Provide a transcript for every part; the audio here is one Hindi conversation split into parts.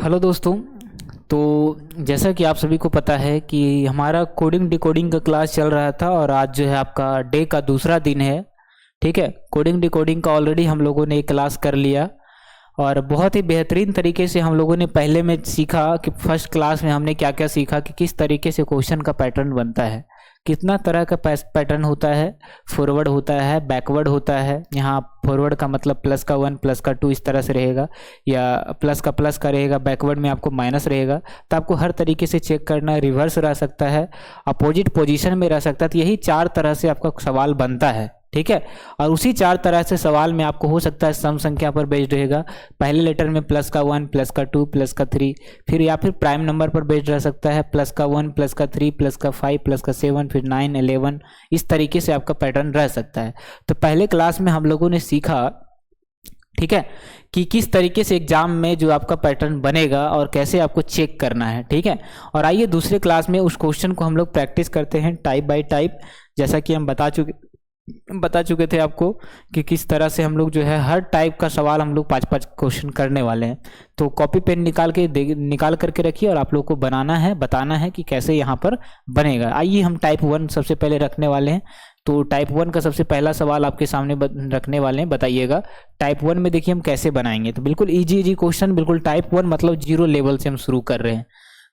हेलो दोस्तों। तो जैसा कि आप सभी को पता है कि हमारा कोडिंग डिकोडिंग का क्लास चल रहा था और आज जो है आपका डे का दूसरा दिन है। ठीक है, कोडिंग डिकोडिंग का ऑलरेडी हम लोगों ने एक क्लास कर लिया और बहुत ही बेहतरीन तरीके से हम लोगों ने पहले में सीखा कि फर्स्ट क्लास में हमने क्या क्या सीखा कि किस तरीके से क्वेश्चन का पैटर्न बनता है, कितना तरह का पैटर्न होता है, फॉरवर्ड होता है, बैकवर्ड होता है। यहाँ फॉरवर्ड का मतलब प्लस का 1 प्लस का 2 इस तरह से रहेगा, या प्लस का रहेगा, बैकवर्ड में आपको माइनस रहेगा। तो आपको हर तरीके से चेक करना है, रिवर्स रह सकता है, अपोजिट पोजीशन में रह सकता है। तो यही 4 तरह से आपका सवाल बनता है। ठीक है, और उसी 4 तरह से सवाल में आपको हो सकता है सम संख्या पर बेस्ड रहेगा। पहले लेटर में प्लस का 1 प्लस का 2 प्लस का 3, फिर या फिर प्राइम नंबर पर बेस्ड रह सकता है, प्लस का 1 प्लस का 3 प्लस का 5 प्लस का 7 फिर 9 11। इस तरीके से आपका पैटर्न रह सकता है। तो पहले क्लास में हम लोगों ने सीखा, ठीक है, कि किस तरीके से एग्जाम में जो आपका पैटर्न बनेगा और कैसे आपको चेक करना है। ठीक है, और आइए दूसरे क्लास में उस क्वेश्चन को हम लोग प्रैक्टिस करते हैं टाइप बाय टाइप। जैसा कि हम बता चुके थे आपको कि किस तरह से हम लोग जो है हर टाइप का सवाल हम लोग 5-5 क्वेश्चन करने वाले हैं। तो कॉपी पेन निकाल करके रखिए और आप लोग को बनाना है, बताना है कि कैसे यहाँ पर बनेगा। आइए हम टाइप 1 सबसे पहले रखने वाले हैं। तो टाइप 1 का सबसे पहला सवाल आपके सामने रखने वाले हैं, बताइएगा टाइप 1 में देखिए हम कैसे बनाएंगे। तो बिल्कुल इजी क्वेश्चन, बिल्कुल टाइप 1 मतलब 0 लेवल से हम शुरू कर रहे हैं।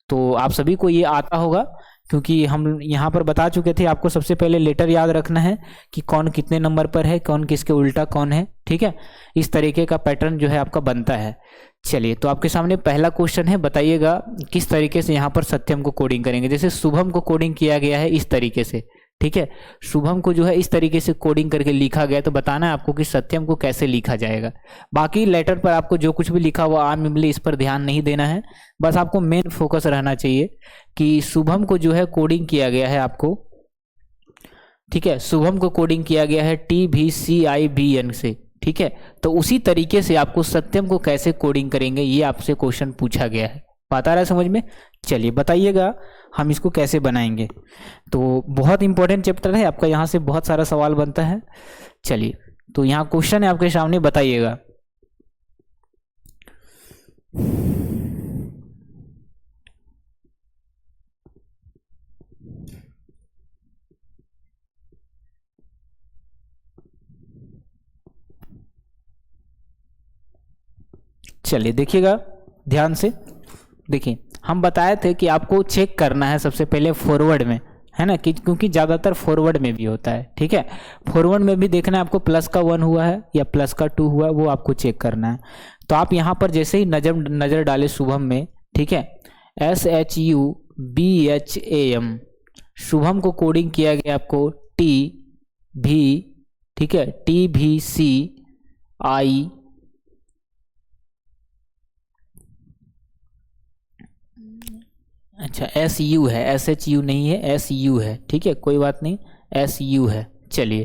तो आप सभी को ये आता होगा क्योंकि हम यहाँ पर बता चुके थे। आपको सबसे पहले लेटर याद रखना है कि कौन कितने नंबर पर है, कौन किसके उल्टा कौन है। ठीक है, इस तरीके का पैटर्न जो है आपका बनता है। चलिए, तो आपके सामने पहला क्वेश्चन है, बताइएगा किस तरीके से यहाँ पर सत्यम को कोडिंग करेंगे। जैसे शुभम को कोडिंग किया गया है इस तरीके से। ठीक है, शुभम को जो है इस तरीके से कोडिंग करके लिखा गया, तो बताना है आपको कि सत्यम को कैसे लिखा जाएगा। बाकी लेटर पर आपको जो कुछ भी लिखा हुआ आम इमली, इस पर ध्यान नहीं देना है। बस आपको मेन फोकस रहना चाहिए कि शुभम को जो है कोडिंग किया गया है आपको। ठीक है, शुभम को कोडिंग किया गया है TVCIBN से। ठीक है, तो उसी तरीके से आपको सत्यम को कैसे कोडिंग करेंगे ये आपसे क्वेश्चन पूछा गया है। बात आ रहा है समझ में? चलिए बताइएगा हम इसको कैसे बनाएंगे। तो बहुत इंपॉर्टेंट चैप्टर है आपका, यहाँ से बहुत सारा सवाल बनता है। चलिए, तो यहाँ क्वेश्चन है आपके सामने, बताइएगा। चलिए देखिएगा ध्यान से। देखिए, हम बताए थे कि आपको चेक करना है सबसे पहले फॉरवर्ड में, है ना, कि क्योंकि ज़्यादातर फॉरवर्ड में भी होता है। ठीक है, फॉरवर्ड में भी देखना है आपको प्लस का 1 हुआ है या प्लस का 2 हुआ है, वो आपको चेक करना है। तो आप यहाँ पर जैसे ही नज़र डाले शुभम में, ठीक है, SHUBHAM, शुभम को कोडिंग किया गया आपको TV, ठीक है, TVCI, अच्छा SU है, SHU नहीं है, SU है। ठीक है, कोई बात नहीं, SU है। चलिए,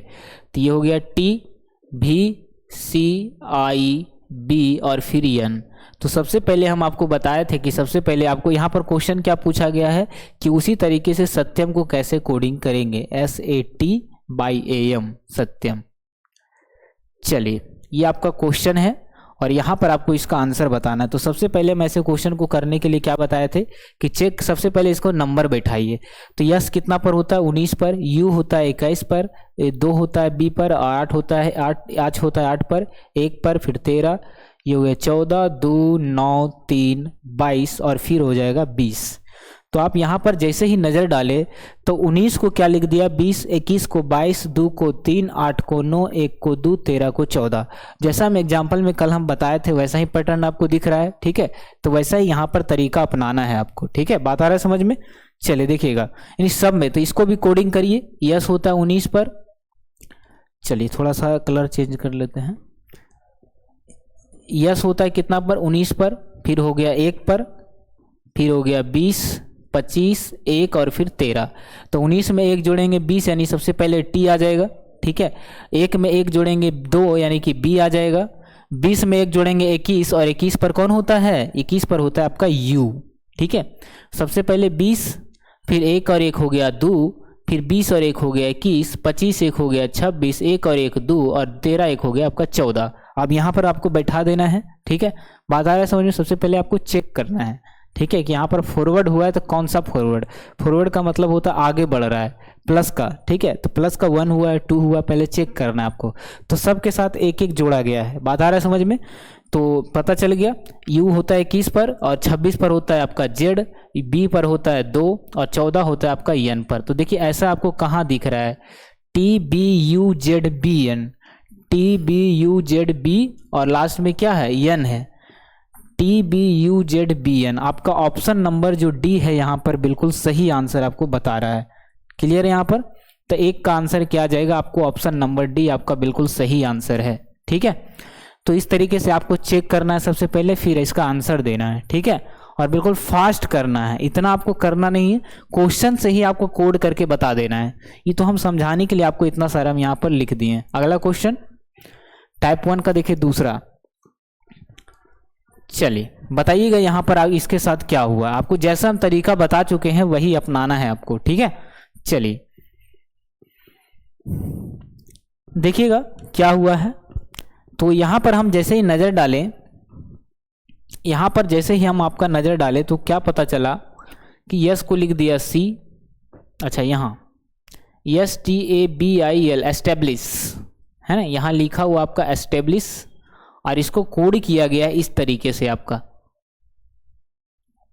तो ये हो गया TVCIB और फिर N। तो सबसे पहले हम आपको बताए थे कि सबसे पहले आपको यहाँ पर क्वेश्चन क्या पूछा गया है कि उसी तरीके से सत्यम को कैसे कोडिंग करेंगे, SATBYAM, सत्यम। चलिए, ये आपका क्वेश्चन है और यहाँ पर आपको इसका आंसर बताना है। तो सबसे पहले मैं ऐसे क्वेश्चन को करने के लिए क्या बताए थे कि चेक, सबसे पहले इसको नंबर बैठाइए। तो यस कितना पर होता है? 19 पर, यू होता है 21 पर, 2 होता है बी पर, 8 होता है 8 पर, 1 पर, फिर 13, ये हो गया 14, 2, 9, 3, 22 और फिर हो जाएगा 20। तो आप यहाँ पर जैसे ही नज़र डाले तो 19 को क्या लिख दिया, 20, 21 को 22, 2 को 3, 8 को 9, 1 को 2, 13 को 14। जैसा हम एग्जाम्पल में कल हम बताए थे वैसा ही पैटर्न आपको दिख रहा है। ठीक है, तो वैसा ही यहाँ पर तरीका अपनाना है आपको। ठीक है, बात आ रहा है समझ में? चलिए देखिएगा इन सब में, तो इसको भी कोडिंग करिए। यस होता है 19 पर, चलिए थोड़ा सा कलर चेंज कर लेते हैं। यस होता है कितना पर? 19 पर, फिर हो गया 1 पर, फिर हो गया 20, 25, 1 और फिर 13। तो 19 में 1 जोड़ेंगे 20 यानी सबसे पहले T आ जाएगा। ठीक है, 1 में 1 जोड़ेंगे 2 यानी कि B आ जाएगा। 20 में 1 जोड़ेंगे 21 और 21 पर कौन होता है? 21 पर होता है आपका U। ठीक है, सबसे पहले 20, फिर 1 और 1 हो गया 2, फिर 20 और 1 हो गया 21, 25 1 हो गया 26, 1 और 1 2 और 13 1 हो गया आपका 14। अब यहाँ पर आपको बैठा देना है, ठीक है। बात आ रहा है समझ में। सबसे पहले आपको चेक करना है, ठीक है, कि यहाँ पर फॉरवर्ड हुआ है तो कौन सा फॉरवर्ड। फॉरवर्ड का मतलब होता है आगे बढ़ रहा है, प्लस का, ठीक है। तो प्लस का 1 हुआ है, 2 हुआ, पहले चेक करना है आपको। तो सबके साथ एक एक जोड़ा गया है। बात आ रहा है समझ में। तो पता चल गया u होता है 21 पर, और 26 पर होता है आपका z, b पर होता है 2, और 14 होता है आपका n पर। तो देखिए ऐसा आपको कहाँ दिख रहा है, TBUZBN, TBUZB, और लास्ट में क्या है, n है, TBUZBN। आपका ऑप्शन नंबर जो डी है यहाँ पर बिल्कुल सही आंसर आपको बता रहा है। क्लियर है यहाँ पर। तो एक का आंसर क्या आ जाएगा, आपको ऑप्शन नंबर डी आपका बिल्कुल सही आंसर है, ठीक है। तो इस तरीके से आपको चेक करना है सबसे पहले, फिर इसका आंसर देना है, ठीक है। और बिल्कुल फास्ट करना है, इतना आपको करना नहीं है, क्वेश्चन से ही आपको कोड करके बता देना है। ये तो हम समझाने के लिए आपको इतना सारा हम यहाँ पर लिख दिए हैं। अगला क्वेश्चन टाइप 1 का देखिए दूसरा। चलिए बताइएगा यहाँ पर इसके साथ क्या हुआ। आपको जैसा हम तरीका बता चुके हैं वही अपनाना है आपको, ठीक है। चलिए देखिएगा क्या हुआ है। तो यहाँ पर हम जैसे ही नज़र डालें, यहाँ पर जैसे ही हम आपका नज़र डालें तो क्या पता चला कि यस को लिख दिया सी, अच्छा यहाँ STABIL, एस्टेब्लिश है ना, यहाँ लिखा हुआ आपका एस्टेब्लिश, और इसको कोड किया गया है इस तरीके से आपका।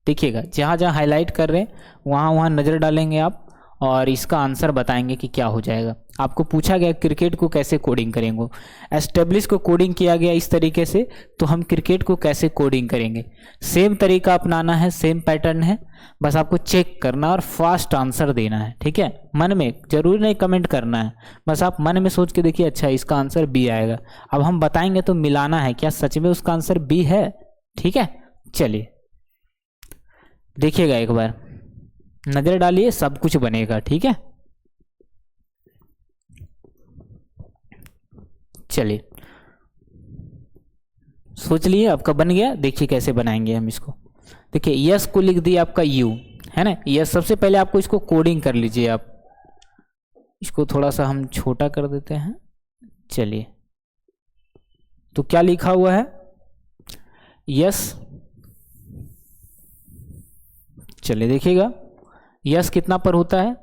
देखिएगा जहाँ जहाँ हाईलाइट कर रहे हैं वहाँ वहाँ नज़र डालेंगे आप, और इसका आंसर बताएंगे कि क्या हो जाएगा। आपको पूछा गया क्रिकेट को कैसे कोडिंग करेंगे, एस्टेब्लिश को कोडिंग किया गया इस तरीके से, तो हम क्रिकेट को कैसे कोडिंग करेंगे। सेम तरीका अपनाना है, सेम पैटर्न है, बस आपको चेक करना और फास्ट आंसर देना है, ठीक है। मन में जरूरी नहीं कमेंट करना है, बस आप मन में सोच के देखिए अच्छा इसका आंसर बी आएगा। अब हम बताएंगे तो मिलाना है क्या सच में उसका आंसर बी है, ठीक है। चलिए देखिएगा एक बार, नजर डालिए, सब कुछ बनेगा, ठीक है। चलिए सोच लिए आपका बन गया। देखिए कैसे बनाएंगे हम इसको। देखिए यस को लिख दिया आपका यू, है ना। यस सबसे पहले आपको इसको कोडिंग कर लीजिए आप। इसको थोड़ा सा हम छोटा कर देते हैं। चलिए तो क्या लिखा हुआ है, यस। चलिए देखिएगा यस कितना पर होता है,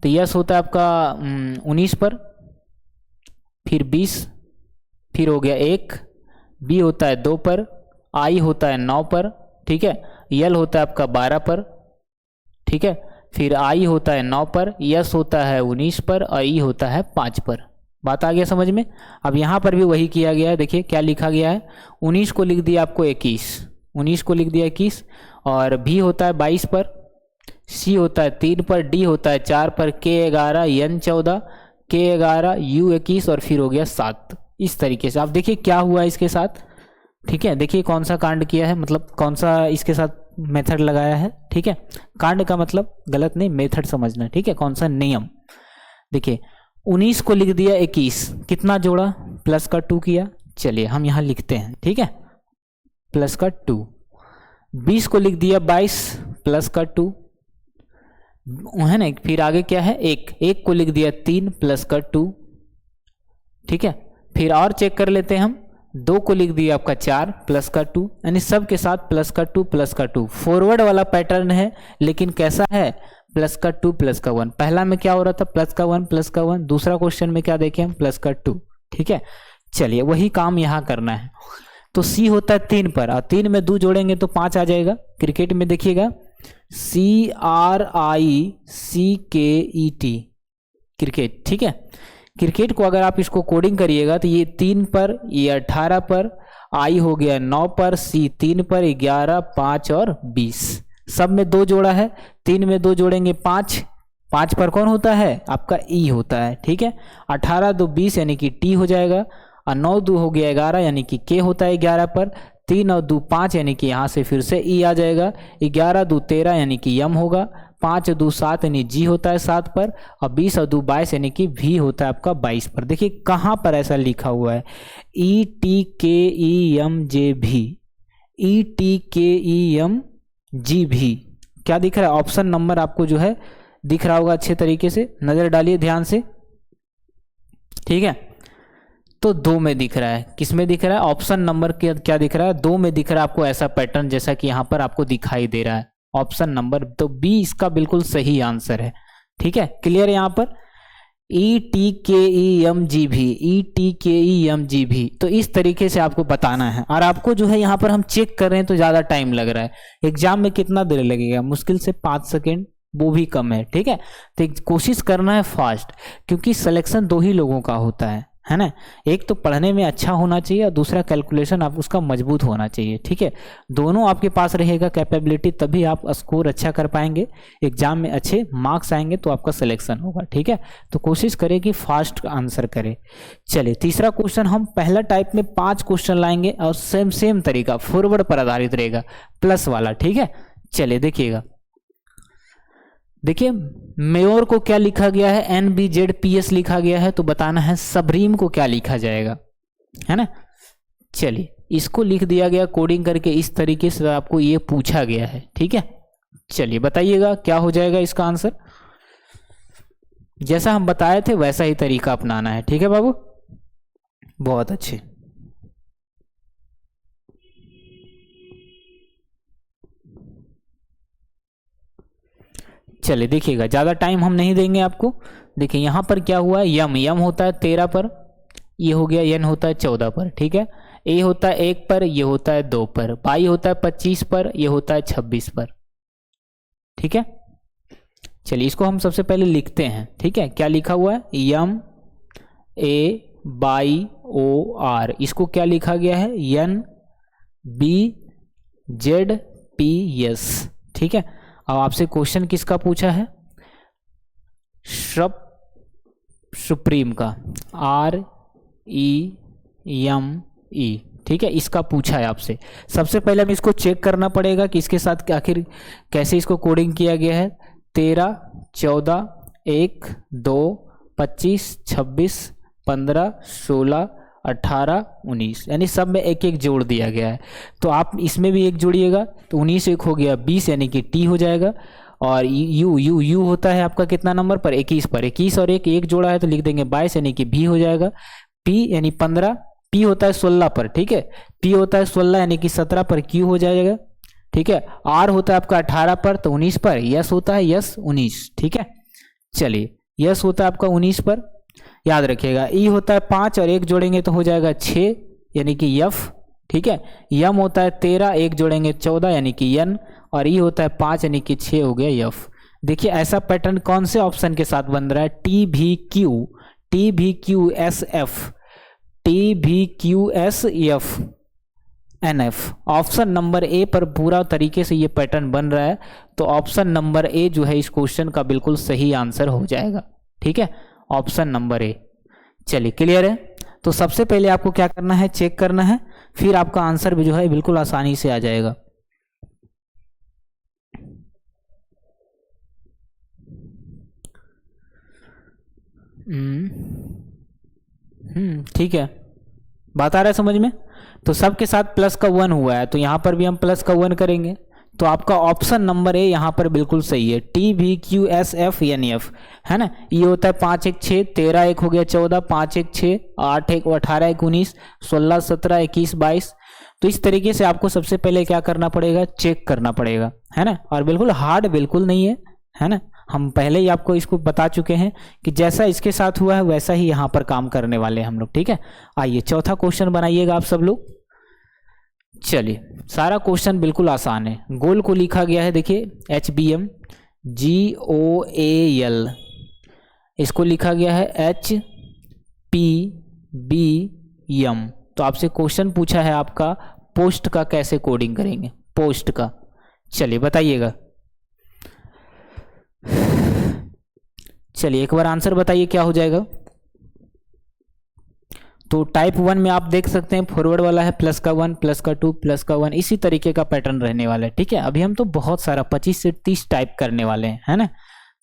तो यस होता है आपका 19 पर, फिर 20, फिर हो गया 1, बी होता है 2 पर, आई होता है 9 पर, ठीक है। यल होता है आपका 12 पर, ठीक है। फिर आई होता है 9 पर, यस होता है 19 पर, और ई होता है 5 पर। बात आ गया समझ में। अब यहाँ पर भी वही किया गया है। देखिए क्या लिखा गया है, 19 को लिख दिया आपको 21, 19 को लिख दिया 21, और भी होता है 22 पर, सी होता है 3 पर, डी होता है 4 पर, के 11, एन 14, के 11, यू 21, और फिर हो गया 7। इस तरीके से आप देखिए क्या हुआ है इसके साथ, ठीक है। देखिए कौन सा कांड किया है, मतलब कौन सा इसके साथ मेथड लगाया है, ठीक है। कांड का मतलब गलत नहीं, मेथड समझना, ठीक है, कौन सा नियम। देखिए 19 को लिख दिया 21, कितना जोड़ा, प्लस का 2 किया। चलिए हम यहाँ लिखते हैं, ठीक है, प्लस का 2। 20 को लिख दिया 22, प्लस का 2, है ना। फिर आगे क्या है, 1 को लिख दिया 3, प्लस का 2, ठीक है। फिर और चेक कर लेते हैं हम, 2 को लिख दिया आपका 4, प्लस का 2, यानी सब के साथ प्लस का 2 प्लस का 2। फॉरवर्ड वाला पैटर्न है, लेकिन कैसा है, प्लस का 2 प्लस का 1। पहला में क्या हो रहा था, प्लस का 1 प्लस का 1। दूसरा क्वेश्चन में क्या देखें हम, प्लस का 2, ठीक है। चलिए वही काम यहाँ करना है। तो सी होता है 3 पर, और 3 में 2 जोड़ेंगे तो 5 आ जाएगा। क्रिकेट में देखिएगा CRICKET, क्रिकेट, ठीक है। क्रिकेट को अगर आप इसको कोडिंग करिएगा तो ये 3 पर, ये 18 पर, आई हो गया 9 पर, सी 3 पर, 11, 5 और 20। सब में 2 जोड़ा है, 3 में 2 जोड़ेंगे 5, 5 पर कौन होता है, आपका ई होता है, ठीक है। 18 2 20 यानी कि टी हो जाएगा, और 9 2 हो गया 11 यानी कि के होता है 11 पर, 3 और 2 5 यानी कि यहाँ से फिर से ई आ जाएगा, 11 2 13 यानी कि यम होगा, 5 2 7 यानी जी होता है 7 पर, और 20 और 2 22 यानी कि भी होता है आपका 22 पर। देखिए कहाँ पर ऐसा लिखा हुआ है, ETKEMJV, ETKEMGV, क्या दिख रहा है, ऑप्शन नंबर आपको जो है दिख रहा होगा अच्छे तरीके से, नज़र डालिए ध्यान से, ठीक है। तो 2 में दिख रहा है। किस में दिख रहा है? ऑप्शन नंबर क्या दिख रहा है? 2 में दिख रहा है आपको ऐसा पैटर्न जैसा कि यहाँ पर आपको दिखाई दे रहा है। ऑप्शन नंबर तो बी इसका बिल्कुल सही आंसर है। ठीक है, क्लियर है यहाँ पर? ETKEMGB, ETKEMGB, तो इस तरीके से आपको बताना है। और आपको जो है यहाँ पर हम चेक कर रहे हैं तो ज़्यादा टाइम लग रहा है। एग्जाम में कितना देर लगेगा? मुश्किल से 5 सेकेंड, वो भी कम है। ठीक है, तो कोशिश करना है फास्ट, क्योंकि सिलेक्शन 2 ही लोगों का होता है ना। एक तो पढ़ने में अच्छा होना चाहिए और दूसरा कैलकुलेशन आप उसका मजबूत होना चाहिए। ठीक है, दोनों आपके पास रहेगा कैपेबिलिटी, तभी आप स्कोर अच्छा कर पाएंगे, एग्जाम में अच्छे मार्क्स आएंगे तो आपका सिलेक्शन होगा। ठीक है, तो कोशिश करें कि फास्ट आंसर करें। चलिए तीसरा क्वेश्चन, हम पहला टाइप में 5 क्वेश्चन लाएंगे और सेम तरीका फॉरवर्ड पर आधारित रहेगा, प्लस वाला। ठीक है, चलिए देखिएगा। देखिए मेयोर को क्या लिखा गया है? NBZPS लिखा गया है, तो बताना है सबरीम को क्या लिखा जाएगा, है ना। चलिए इसको लिख दिया गया कोडिंग करके, इस तरीके से आपको ये पूछा गया है। ठीक है, चलिए बताइएगा क्या हो जाएगा इसका आंसर। जैसा हम बताए थे वैसा ही तरीका अपनाना है। ठीक है बाबू, बहुत अच्छे। चलिए देखिएगा, ज़्यादा टाइम हम नहीं देंगे आपको। देखिए यहाँ पर क्या हुआ है, यम होता है 13 पर, ये हो गया, एन होता है 14 पर। ठीक है, ए होता है 1 पर, ये होता है 2 पर, पाई होता है 25 पर, ये होता है 26 पर। ठीक है, चलिए इसको हम सबसे पहले लिखते हैं। ठीक है, क्या लिखा हुआ है? MABIOR, इसको क्या लिखा गया है? NBZPS। ठीक है, अब आपसे क्वेश्चन किसका पूछा है? सुप्रीम का, REME। ठीक है, इसका पूछा है आपसे। सबसे पहले हमें इसको चेक करना पड़ेगा कि इसके साथ आखिर कैसे इसको कोडिंग किया गया है। 13, 14, 1, 2, 25, 26, 15, 16, 18, 19, यानी सब में एक एक जोड़ दिया गया है। तो आप इसमें भी एक जोड़िएगा तो 19 एक हो गया 20, यानी कि टी हो जाएगा। और यू होता है आपका कितना नंबर पर? 21 पर। 21 और एक जोड़ा है तो लिख देंगे 22, यानी कि भी हो जाएगा। पी यानी 15, पी होता है 16 पर। ठीक है, पी होता है 16 यानी कि 17 पर, क्यू हो जाएगा। ठीक है, आर होता है आपका 18 पर तो 19 पर, यस होता है 19। ठीक है, चलिए यस होता है आपका 19 पर, याद रखिएगा। ई होता है 5 और एक जोड़ेंगे तो हो जाएगा 6, यानी कि यफ। ठीक है, यम होता है 13, एक जोड़ेंगे 14, यानी कि यन, और ई होता है 5, यानी कि 6 हो गया यफ। देखिए ऐसा पैटर्न कौन से ऑप्शन के साथ बन रहा है? TVQSF, TVQSF, NF। Option number A पर पूरा तरीके से ये पैटर्न बन रहा है, तो ऑप्शन नंबर ए जो है इस क्वेश्चन का बिल्कुल सही आंसर हो जाएगा। ठीक है, ऑप्शन नंबर ए। चलिए क्लियर है? तो सबसे पहले आपको क्या करना है? चेक करना है, फिर आपका आंसर भी जो है बिल्कुल आसानी से आ जाएगा। ठीक है, बात आ रहा है समझ में? तो सबके साथ प्लस का 1 हुआ है, तो यहाँ पर भी हम प्लस का 1 करेंगे, तो आपका ऑप्शन नंबर ए यहाँ पर बिल्कुल सही है। TVQSFNF, है ना। ये होता है 5 1 6, 13 1 हो गया 14, 5 1 6, 8 1 18 1 19, 16 17 21 22। तो इस तरीके से आपको सबसे पहले क्या करना पड़ेगा? चेक करना पड़ेगा, है ना। और बिल्कुल हार्ड बिल्कुल नहीं है ना। हम पहले ही आपको इसको बता चुके हैं कि जैसा इसके साथ हुआ है वैसा ही यहाँ पर काम करने वाले हैं हम लोग। ठीक है, आइए चौथा क्वेश्चन बनाइएगा आप सब लोग। चलिए सारा क्वेश्चन बिल्कुल आसान है। गोल को लिखा गया है, देखिए HBM GOAL, इसको लिखा गया है HPBM। तो आपसे क्वेश्चन पूछा है आपका पोस्ट का कैसे कोडिंग करेंगे, पोस्ट का। चलिए बताइएगा, चलिए एक बार आंसर बताइए क्या हो जाएगा। तो टाइप 1 में आप देख सकते हैं फॉरवर्ड वाला है प्लस का 1, प्लस का 2, प्लस का 1, इसी तरीके का पैटर्न रहने वाला है। ठीक है, अभी हम तो बहुत सारा 25 से 30 टाइप करने वाले हैं, है ना।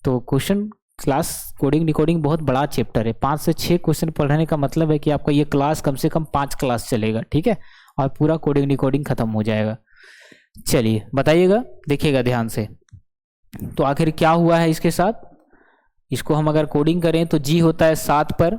तो क्वेश्चन क्लास कोडिंग डिकोडिंग बहुत बड़ा चैप्टर है। 5 से 6 क्वेश्चन पढ़ने का मतलब है कि आपका ये क्लास कम से कम 5 क्लास चलेगा। ठीक है, और पूरा कोडिंग डिकोडिंग खत्म हो जाएगा। चलिए बताइएगा, देखिएगा ध्यान से। तो आखिर क्या हुआ है इसके साथ? इसको हम अगर कोडिंग करें तो जी होता है 7 पर,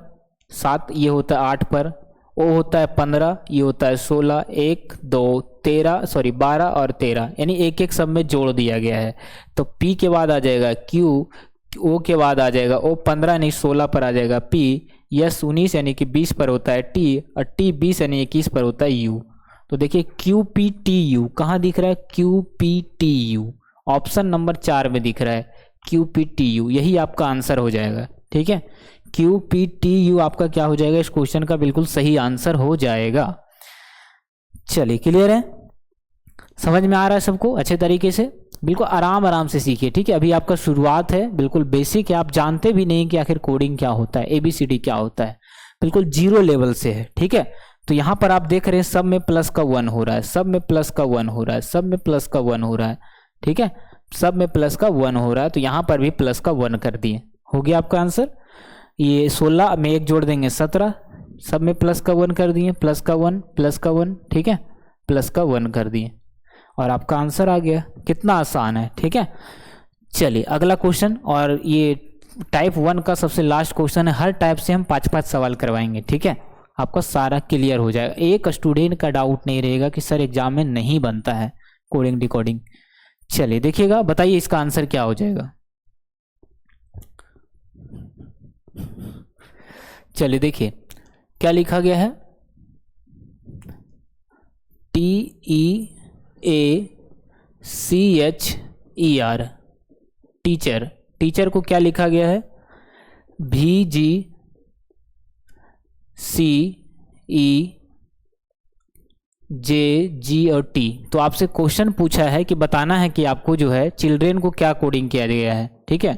7 ये होता है 8 पर, ओ होता है 15, ये होता है 16, 1 2 13 सॉरी 12 और 13, यानी एक एक सब में जोड़ दिया गया है। तो पी के बाद आ जाएगा क्यू, ओ के बाद आ जाएगा ओ 15 यानी 16 पर आ जाएगा पी, यस 19 यानी कि 20 पर होता है टी, और टी 20 यानी 21 पर होता है यू। तो देखिए क्यू पी टी यू कहाँ दिख रहा है, Q P T U option number 4 में दिख रहा है, क्यू पी टी यू, यही आपका आंसर हो जाएगा। ठीक है, क्यू पी टी यू आपका क्या हो जाएगा, इस क्वेश्चन का बिल्कुल सही आंसर हो जाएगा। चलिए क्लियर है, समझ में आ रहा है सबको अच्छे तरीके से, बिल्कुल आराम आराम से सीखिए। ठीक है, अभी आपका शुरुआत है, बिल्कुल बेसिक है, आप जानते भी नहीं कि आखिर कोडिंग क्या होता है, एबीसीडी क्या होता है, बिल्कुल जीरो लेवल से है। ठीक है, तो यहाँ पर आप देख रहे हैं सब में प्लस का 1 हो रहा है, सब में प्लस का 1 हो रहा है, सब में प्लस का 1 हो रहा है। ठीक है, सब में प्लस का 1 हो रहा है, तो यहाँ पर भी प्लस का 1 कर दिए, हो गया आपका आंसर। ये 16 में एक जोड़ देंगे 17, सब में प्लस का 1 कर दिए, प्लस का 1 प्लस का 1, ठीक है, प्लस का 1 कर दिए और आपका आंसर आ गया। कितना आसान है। ठीक है, चलिए अगला क्वेश्चन, और ये टाइप 1 का सबसे लास्ट क्वेश्चन है। हर टाइप से हम 5-5 सवाल करवाएंगे। ठीक है, आपका सारा क्लियर हो जाएगा, एक स्टूडेंट का डाउट नहीं रहेगा कि सर एग्जाम में नहीं बनता है कोडिंग डिकोडिंग। चलिए देखिएगा, बताइए इसका आंसर क्या हो जाएगा। चलिए देखिए क्या लिखा गया है, TEACHER टीचर, टीचर को क्या लिखा गया है, VGCEJG और T। तो आपसे क्वेश्चन पूछा है कि बताना है कि आपको जो है चिल्ड्रेन को क्या कोडिंग किया गया है। ठीक है,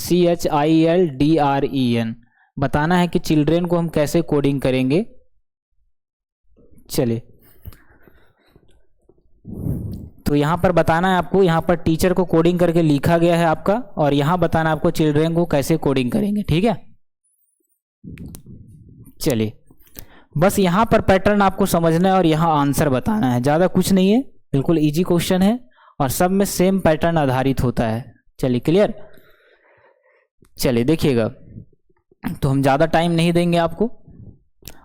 CHILDREN बताना है कि चिल्ड्रेन को हम कैसे कोडिंग करेंगे। चलिए तो यहाँ पर बताना है आपको, यहाँ पर टीचर को कोडिंग करके लिखा गया है आपका, और यहाँ बताना है आपको चिल्ड्रेन को कैसे कोडिंग करेंगे। ठीक है, चलिए बस यहाँ पर पैटर्न आपको समझना है और यहाँ आंसर बताना है, ज़्यादा कुछ नहीं है, बिल्कुल इजी क्वेश्चन है और सब में सेम पैटर्न आधारित होता है। चलिए क्लियर, चलिए देखिएगा, तो हम ज़्यादा टाइम नहीं देंगे आपको,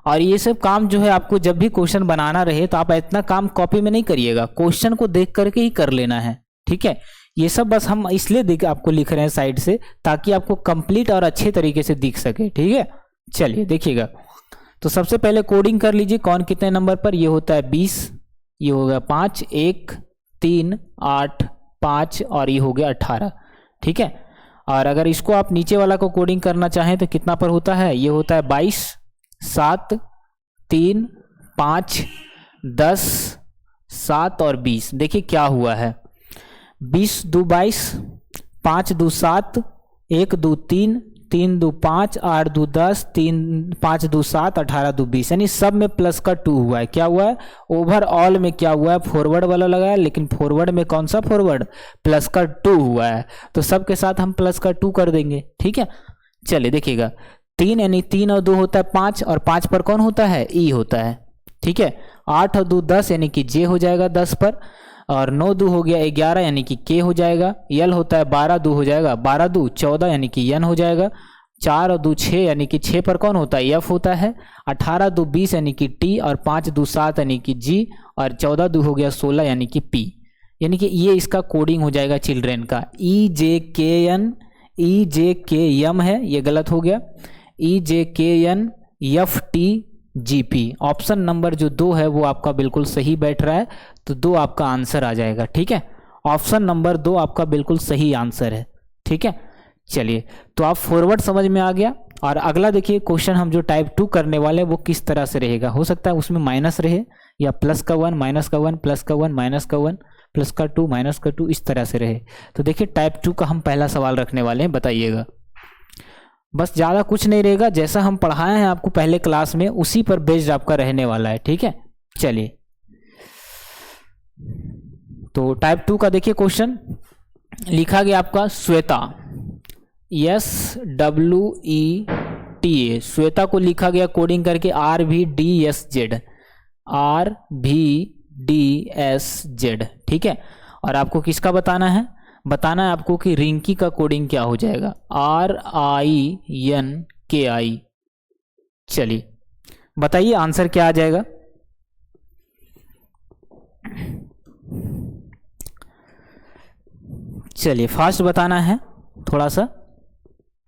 और ये सब काम जो है आपको जब भी क्वेश्चन बनाना रहे तो आप इतना काम कॉपी में नहीं करिएगा, क्वेश्चन को देख करके ही कर लेना है। ठीक है, ये सब बस हम इसलिए आपको लिख रहे हैं साइड से ताकि आपको कंप्लीट और अच्छे तरीके से दिख सके। ठीक है, चलिए देखिएगा, तो सबसे पहले कोडिंग कर लीजिए, कौन कितने नंबर पर, ये होता है 20, ये हो गया 5, 1 3 8 5 और ये हो गया 18। ठीक है, और अगर इसको आप नीचे वाला को कोडिंग करना चाहें तो कितना पर होता है, ये होता है 22, 7 3 5 10 7 और 20। देखिए क्या हुआ है, 20 2 22, 5 2 7, 1 2 3, 3 2 5, 8 2 10, 3 5 2 7, 18 2 20, यानी सब में प्लस का 2 हुआ है। क्या हुआ है, ओवरऑल में क्या हुआ है, फॉरवर्ड वाला लगा है, लेकिन फॉरवर्ड में कौन सा फॉरवर्ड, प्लस का 2 हुआ है, तो सब के साथ हम प्लस का 2 कर देंगे। ठीक है, चलिए देखिएगा, 3 यानी 3 और 2 होता है 5, और 5 पर कौन होता है, ई होता है। ठीक है, 8 और 2 10 यानी कि जे हो जाएगा 10 पर, और 9 2 हो गया 11 यानी कि के हो जाएगा, यल होता है 12 2 हो जाएगा, 12 2 14 यानी कि यन हो जाएगा, 4 और 2 6 यानी कि 6 पर कौन होता है, एफ होता है, 18 2 20 यानी कि टी, और 5 2 7 यानी कि जी, और 14 2 हो गया 16 यानी कि पी। यानी कि ये इसका कोडिंग हो जाएगा चिल्ड्रेन का। EJKN EJKM है, ये गलत हो गया, EJKNFTGP ऑप्शन नंबर जो 2 है वो आपका बिल्कुल सही बैठ रहा है, तो 2 आपका आंसर आ जाएगा। ठीक है, ऑप्शन नंबर 2 आपका बिल्कुल सही आंसर है। ठीक है, चलिए तो आप फॉरवर्ड समझ में आ गया। और अगला देखिए क्वेश्चन हम जो टाइप 2 करने वाले हैं वो किस तरह से रहेगा, हो सकता है उसमें माइनस रहे, या प्लस का 1 माइनस का 1 प्लस का 1 माइनस का 1 प्लस का 2 माइनस का 2, इस तरह से रहे। तो देखिए टाइप 2 का हम पहला सवाल रखने वाले हैं, बताइएगा। बस ज़्यादा कुछ नहीं रहेगा, जैसा हम पढ़ाए हैं आपको पहले क्लास में उसी पर बेस्ड आपका रहने वाला है। ठीक है, चलिए तो टाइप 2 का देखिए क्वेश्चन लिखा गया आपका श्वेता, SWETA, श्वेता को लिखा गया कोडिंग करके RVDSZ। ठीक है, और आपको किसका बताना है, बताना है आपको कि रिंकी का कोडिंग क्या हो जाएगा, RINKI। चलिए बताइए आंसर क्या आ जाएगा। चलिए फास्ट बताना है, थोड़ा सा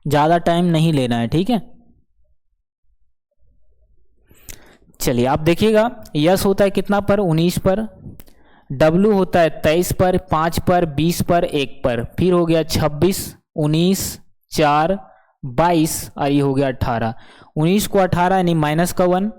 ज़्यादा टाइम नहीं लेना है, ठीक है। चलिए आप देखिएगा, यस होता है कितना पर, 19 पर, डब्लू होता है 23 पर, 5 पर, 20 पर, 1 पर, फिर हो गया 26, 19, 4, 22 और ये हो गया 18। 19 को 18 यानी माइनस का 1,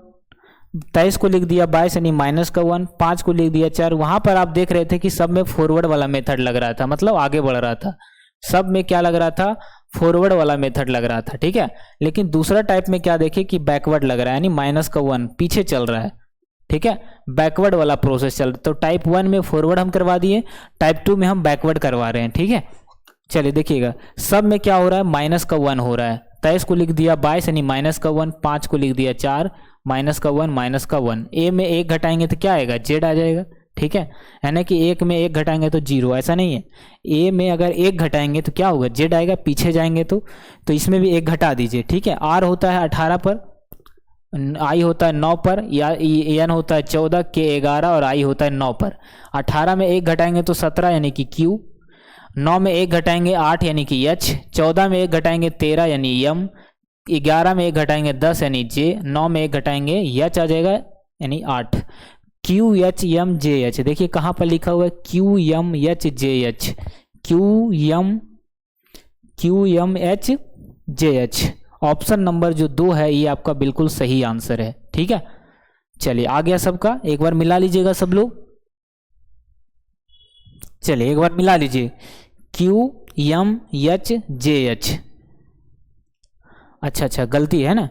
23 को लिख दिया 22 यानी माइनस का 1, 5 को लिख दिया 4। वहां पर आप देख रहे थे कि सब में फॉरवर्ड वाला मेथड लग रहा था, मतलब आगे बढ़ रहा था। सब में क्या लग रहा था, फॉरवर्ड वाला मेथड लग रहा था, ठीक है। लेकिन दूसरा टाइप में क्या देखे कि बैकवर्ड लग रहा है, यानी माइनस का 1 पीछे चल रहा है, ठीक है। बैकवर्ड वाला प्रोसेस चल रहा है। तो टाइप 1 में फॉरवर्ड हम करवा दिए, टाइप 2 में हम बैकवर्ड करवा रहे हैं, ठीक है। चलिए देखिएगा, सब में क्या हो रहा है, माइनस का 1 हो रहा है। 23 को लिख दिया 22 यानी माइनस का 1, 5 को लिख दिया 4, माइनस का 1, माइनस का 1। ए में 1 घटाएंगे तो क्या आएगा, जेड आ जाएगा, ठीक है। यानी कि 1 में 1 घटाएंगे तो 0, ऐसा नहीं है। ए में अगर 1 घटाएंगे तो क्या होगा, जेड आएगा, पीछे जाएंगे तो इसमें भी 1 घटा दीजिए, ठीक है। आर होता है 18 पर, आई होता है 9 पर, या एन होता है 14, के 11 और आई होता है 9 पर। 18 में 1 घटाएंगे तो 17 यानी कि क्यू, 9 में 1 घटाएंगे 8 यानी कि एच, 14 में 1 घटाएंगे 13 यानी एम, 11 में 1 घटाएंगे 10 यानी जे, 9 में 1 घटाएंगे एच आ जाएगा यानी 8। Q H M J H, देखिए कहाँ पर लिखा हुआ है, Q M H J H, Q M H J H. Option number जो 2 है ये आपका बिल्कुल सही आंसर है, ठीक है। चलिए आ गया सबका, एक बार मिला लीजिएगा सब लोग। चलिए एक बार मिला लीजिए, Q M H J H. अच्छा गलती है ना,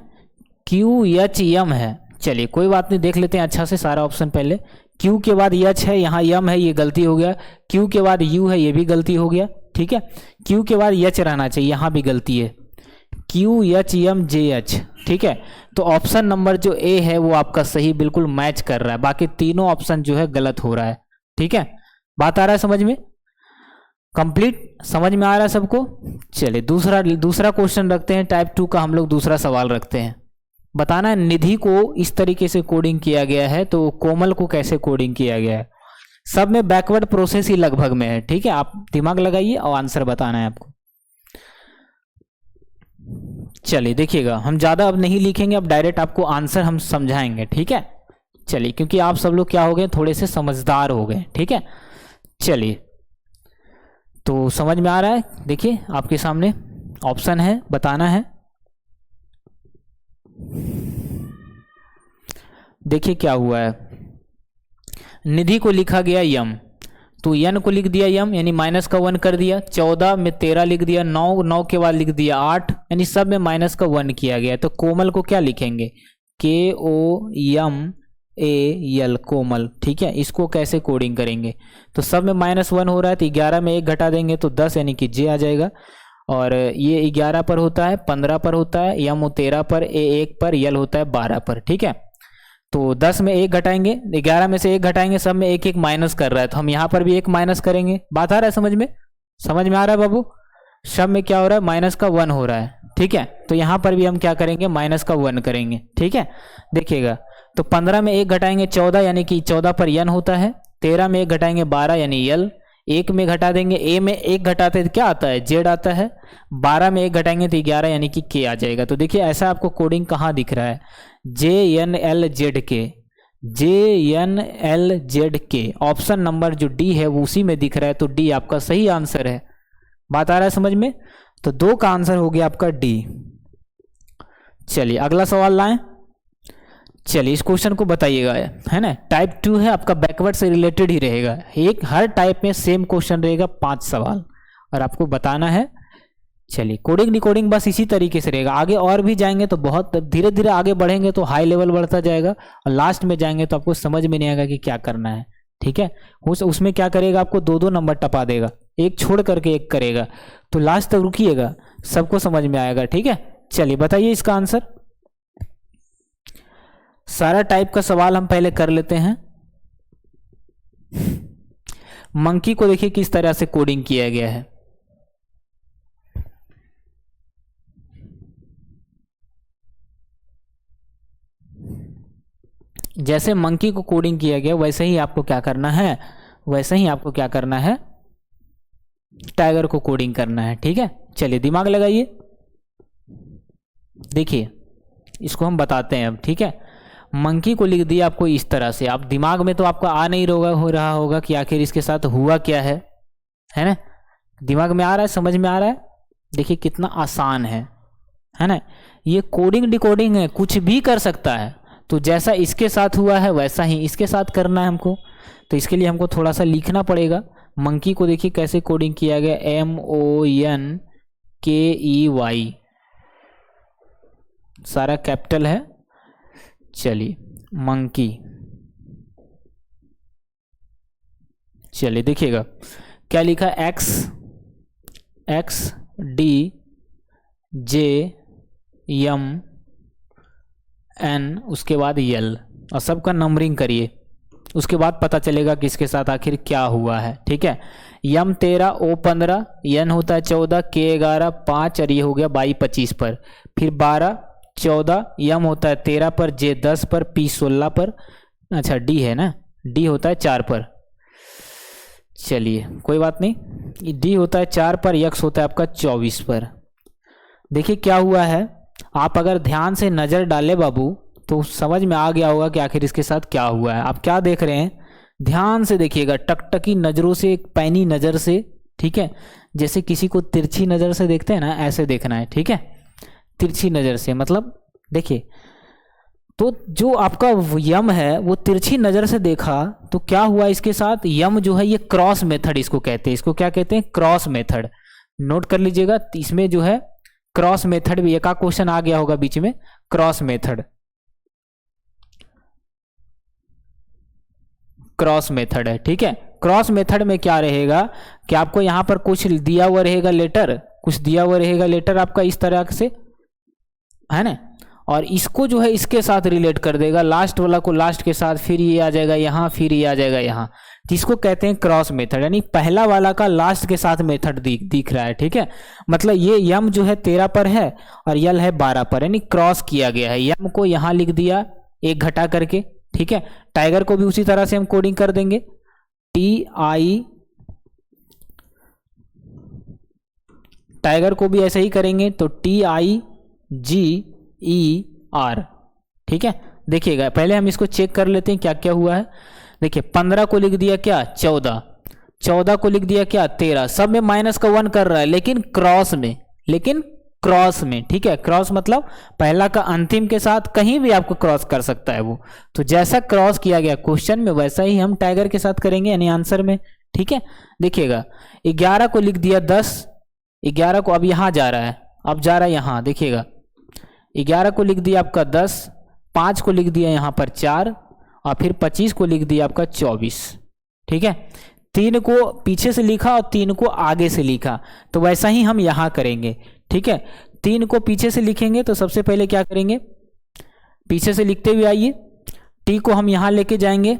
क्यू एच एम है। चलिए कोई बात नहीं, देख लेते हैं अच्छा से सारा ऑप्शन पहले। क्यू के बाद एच है, यहाँ एम है, ये गलती हो गया। क्यू के बाद यू है, ये भी गलती हो गया, ठीक है। क्यू के बाद एच रहना चाहिए, यहाँ भी गलती है, Q H M J H, ठीक है। तो ऑप्शन नंबर जो ए है वो आपका सही बिल्कुल मैच कर रहा है, बाकी तीनों ऑप्शन जो है गलत हो रहा है, ठीक है। बात आ रहा है समझ में, कंप्लीट समझ में आ रहा है सबको। चलिए दूसरा क्वेश्चन रखते हैं, टाइप 2 का हम लोग दूसरा सवाल रखते हैं। बताना है निधि को इस तरीके से कोडिंग किया गया है, तो कोमल को कैसे कोडिंग किया गया है। सब में बैकवर्ड प्रोसेस ही लगभग में है, ठीक है। आप दिमाग लगाइए और आंसर बताना है आपको। चलिए देखिएगा, हम ज़्यादा अब नहीं लिखेंगे, अब डायरेक्ट आपको आंसर हम समझाएंगे, ठीक है। चलिए क्योंकि आप सब लोग क्या हो गए, थोड़े से समझदार हो गए, ठीक है। चलिए तो समझ में आ रहा है, देखिए आपके सामने ऑप्शन है, बताना है। देखिए क्या हुआ है, निधि को लिखा गया यम, तो यन को लिख दिया यम यानी माइनस का 1 कर दिया, 14 में 13 लिख दिया, 9 के बाद लिख दिया 8 यानी सब में माइनस का 1 किया गया। तो कोमल को क्या लिखेंगे, के ओ एम ए एल, कोमल, ठीक है। इसको कैसे कोडिंग करेंगे, तो सब में -1 हो रहा है, तो 11 में 1 घटा देंगे तो 10 यानी कि जे आ जाएगा। और ये 11 पर होता है, 15 पर होता है, एम 13 पर, ए 1 पर, यल होता है 12 पर, ठीक है। तो 10 में 1 घटाएंगे, 11 में से 1 घटाएंगे, सब में 1 1 माइनस कर रहा है, तो हम यहाँ पर भी 1 माइनस करेंगे। बात आ रहा है समझ में, समझ में आ रहा है बाबू। सब में क्या हो रहा है, माइनस का 1 हो रहा है, ठीक है। तो यहाँ पर भी हम क्या करेंगे, माइनस का 1 करेंगे, ठीक है। देखिएगा, तो 15 में 1 घटाएंगे 14 यानी कि 14 पर यन होता है, 13 में 1 घटाएंगे 12 यानी यल, 1 में घटा देंगे, ए में 1 घटाते तो क्या आता है, जेड आता है, 12 में 1 घटाएंगे तो 11 यानी कि के आ जाएगा। तो देखिए ऐसा आपको कोडिंग कहाँ दिख रहा है, जे एन एल जेड के, जे एन एल जेड के, ऑप्शन नंबर जो डी है वो उसी में दिख रहा है, तो डी आपका सही आंसर है। बात आ रहा है समझ में, तो 2 का आंसर हो गया आपका डी। चलिए अगला सवाल लाएं। चलिए इस क्वेश्चन को बताइएगा, है ना। टाइप 2 है आपका, बैकवर्ड से रिलेटेड ही रहेगा, एक हर टाइप में सेम क्वेश्चन रहेगा, 5 सवाल और आपको बताना है। चलिए कोडिंग डिकोडिंग बस इसी तरीके से रहेगा, आगे और भी जाएंगे तो बहुत धीरे धीरे आगे बढ़ेंगे तो हाई लेवल बढ़ता जाएगा, और लास्ट में जाएंगे तो आपको समझ में नहीं आएगा कि क्या करना है, ठीक है। उसमें क्या करेगा, आपको 2 नंबर टपा देगा, एक छोड़ करके एक करेगा, तो लास्ट तक रुकिएगा, सबको समझ में आएगा, ठीक है। चलिए बताइए इसका आंसर। सारा टाइप का सवाल हम पहले कर लेते हैं। मंकी को देखिए किस तरह से कोडिंग किया गया है। जैसे मंकी को कोडिंग किया गया वैसे ही आपको क्या करना है, वैसे ही आपको क्या करना है, टाइगर को कोडिंग करना है। ठीक है, चलिए दिमाग लगाइए। देखिए इसको हम बताते हैं अब। ठीक है, मंकी को लिख दिया आपको इस तरह से। आप दिमाग में तो आपका आ नहीं हो रहा होगा कि आखिर इसके साथ हुआ क्या है ना? दिमाग में आ रहा है, समझ में आ रहा है? देखिए कितना आसान है ना? ये कोडिंग डिकोडिंग है, कुछ भी कर सकता है। तो जैसा इसके साथ हुआ है वैसा ही इसके साथ करना है हमको। तो इसके लिए हमको थोड़ा सा लिखना पड़ेगा। मंकी को देखिए कैसे कोडिंग किया गया, MONKEY, सारा कैपिटल है। चलिए मंकी, चलिए देखिएगा क्या लिखा, XDJMN, उसके बाद यल, और सबका नंबरिंग करिए। उसके बाद पता चलेगा कि इसके साथ आखिर क्या हुआ है। ठीक है, यम 13, O 15, N होता है 14, K 11, 5, और ये हो गया बाई 25 पर। फिर 12, 14, यम होता है 13 पर, J 10 पर, P 16 पर, अच्छा D है ना, D होता है 4 पर। चलिए कोई बात नहीं, D होता है 4 पर, X होता है आपका 24 पर। देखिए क्या हुआ है, आप अगर ध्यान से नज़र डाले बाबू तो समझ में आ गया होगा कि आखिर इसके साथ क्या हुआ है। आप क्या देख रहे हैं, ध्यान से देखिएगा, टकटकी नज़रों से, एक पैनी नज़र से। ठीक है, जैसे किसी को तिरछी नज़र से देखते हैं ना, ऐसे देखना है। ठीक है, तिरछी नज़र से, मतलब देखिए, तो जो आपका यम है वो तिरछी नज़र से देखा तो क्या हुआ इसके साथ, यम जो है ये क्रॉस मेथड इसको कहते हैं। इसको क्या कहते हैं, क्रॉस मेथड। नोट कर लीजिएगा, इसमें जो है क्रॉस मेथड भी, एक क्वेश्चन आ गया होगा बीच में, क्रॉस मेथड, क्रॉस मेथड है। ठीक है, क्रॉस मेथड में क्या रहेगा कि आपको यहां पर कुछ दिया हुआ रहेगा लेटर, कुछ दिया हुआ रहेगा लेटर आपका इस तरह से, है ना, और इसको जो है इसके साथ रिलेट कर देगा, लास्ट वाला को लास्ट के साथ, फिर ये आ जाएगा यहाँ, फिर ये आ जाएगा यहाँ। तो इसको कहते हैं क्रॉस मेथड, यानी पहला वाला का लास्ट के साथ मेथड दिख रहा है। ठीक है, मतलब ये यम जो है 13 पर है और यल है 12 पर, यानी क्रॉस किया गया है। यम को यहाँ लिख दिया एक घटा करके। ठीक है, टाइगर को भी उसी तरह से हम कोडिंग कर देंगे, TI, टाइगर को भी ऐसे ही करेंगे तो TIGER। ठीक है, देखिएगा पहले हम इसको चेक कर लेते हैं क्या क्या हुआ है। देखिए 15 को लिख दिया क्या 14, 14 को लिख दिया क्या 13, सब में माइनस का 1 कर रहा है, लेकिन क्रॉस में, ठीक है, क्रॉस मतलब पहला का अंतिम के साथ कहीं भी आपको क्रॉस कर सकता है वो। तो जैसा क्रॉस किया गया क्वेश्चन में वैसा ही हम टाइगर के साथ करेंगे, यानी आंसर में। ठीक है, देखिएगा 11 को लिख दिया 10, 11 को अब यहाँ जा रहा है, अब जा रहा है यहाँ, देखिएगा 11 को लिख दिया आपका 10, 5 को लिख दिया यहाँ पर 4, और फिर 25 को लिख दिया आपका 24। ठीक है, 3 को पीछे से लिखा और 3 को आगे से लिखा, तो वैसा ही हम यहाँ करेंगे। ठीक है, 3 को पीछे से लिखेंगे तो सबसे पहले क्या करेंगे, पीछे से लिखते हुए आइए, T को हम यहाँ लेके जाएंगे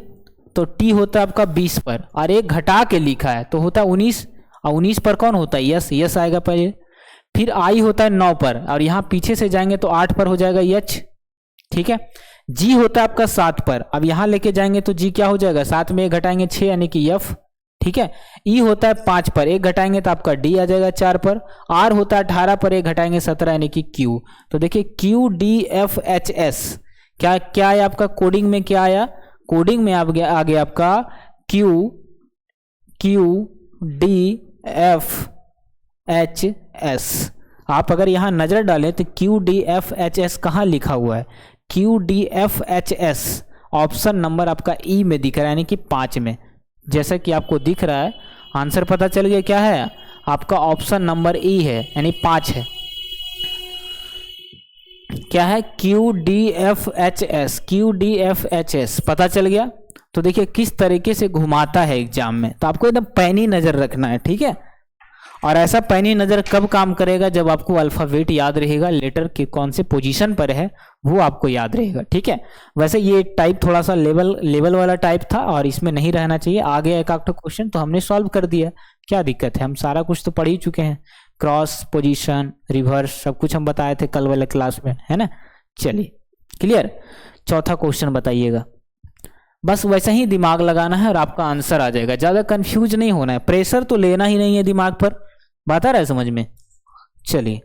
तो T होता है आपका 20 पर, और एक घटा के लिखा है तो होता है 19, और 19 पर कौन होता है, यस आएगा पहले। फिर I होता है 9 पर, और यहाँ पीछे से जाएंगे तो 8 पर हो जाएगा H। ठीक है, G होता है आपका 7 पर, अब यहाँ लेके जाएंगे तो G क्या हो जाएगा, 7 में एक घटाएंगे 6 यानी कि F। ठीक है, E होता है 5 पर, एक घटाएंगे तो आपका D आ जाएगा 4 पर। R होता है 18 पर, एक घटाएंगे 17 यानी कि Q। तो देखिए QDFHS क्या क्या है आपका कोडिंग में, क्या आया कोडिंग में, आ गया आपका QDFHS। आप अगर यहाँ नजर डालें तो QDFHS कहाँ लिखा हुआ है, QDFHS ऑप्शन नंबर आपका E में दिख रहा है, यानी कि 5 में। जैसा कि आपको दिख रहा है, आंसर पता चल गया क्या है आपका, ऑप्शन नंबर E है, यानी 5 है। क्या है, QDFHS पता चल गया। तो देखिए किस तरीके से घुमाता है एग्जाम में, तो आपको एकदम पैनी नजर रखना है। ठीक है, और ऐसा पैनी नजर कब काम करेगा, जब आपको अल्फाबेट याद रहेगा, लेटर के कौन से पोजीशन पर है वो आपको याद रहेगा। ठीक है, वैसे ये टाइप थोड़ा सा लेवल वाला टाइप था और इसमें नहीं रहना चाहिए। आ गया एक आध क्वेश्चन तो हमने सॉल्व कर दिया, क्या दिक्कत है, हम सारा कुछ तो पढ़ ही चुके हैं, क्रॉस, पोजीशन, रिवर्स, सब कुछ हम बताए थे कल वाले क्लास में, है ना। चलिए क्लियर। चौथा क्वेश्चन बताइएगा। बस वैसा ही दिमाग लगाना है और आपका आंसर आ जाएगा, ज़्यादा कंफ्यूज नहीं होना है, प्रेशर तो लेना ही नहीं है दिमाग पर। बात आ रहा है समझ में? चलिए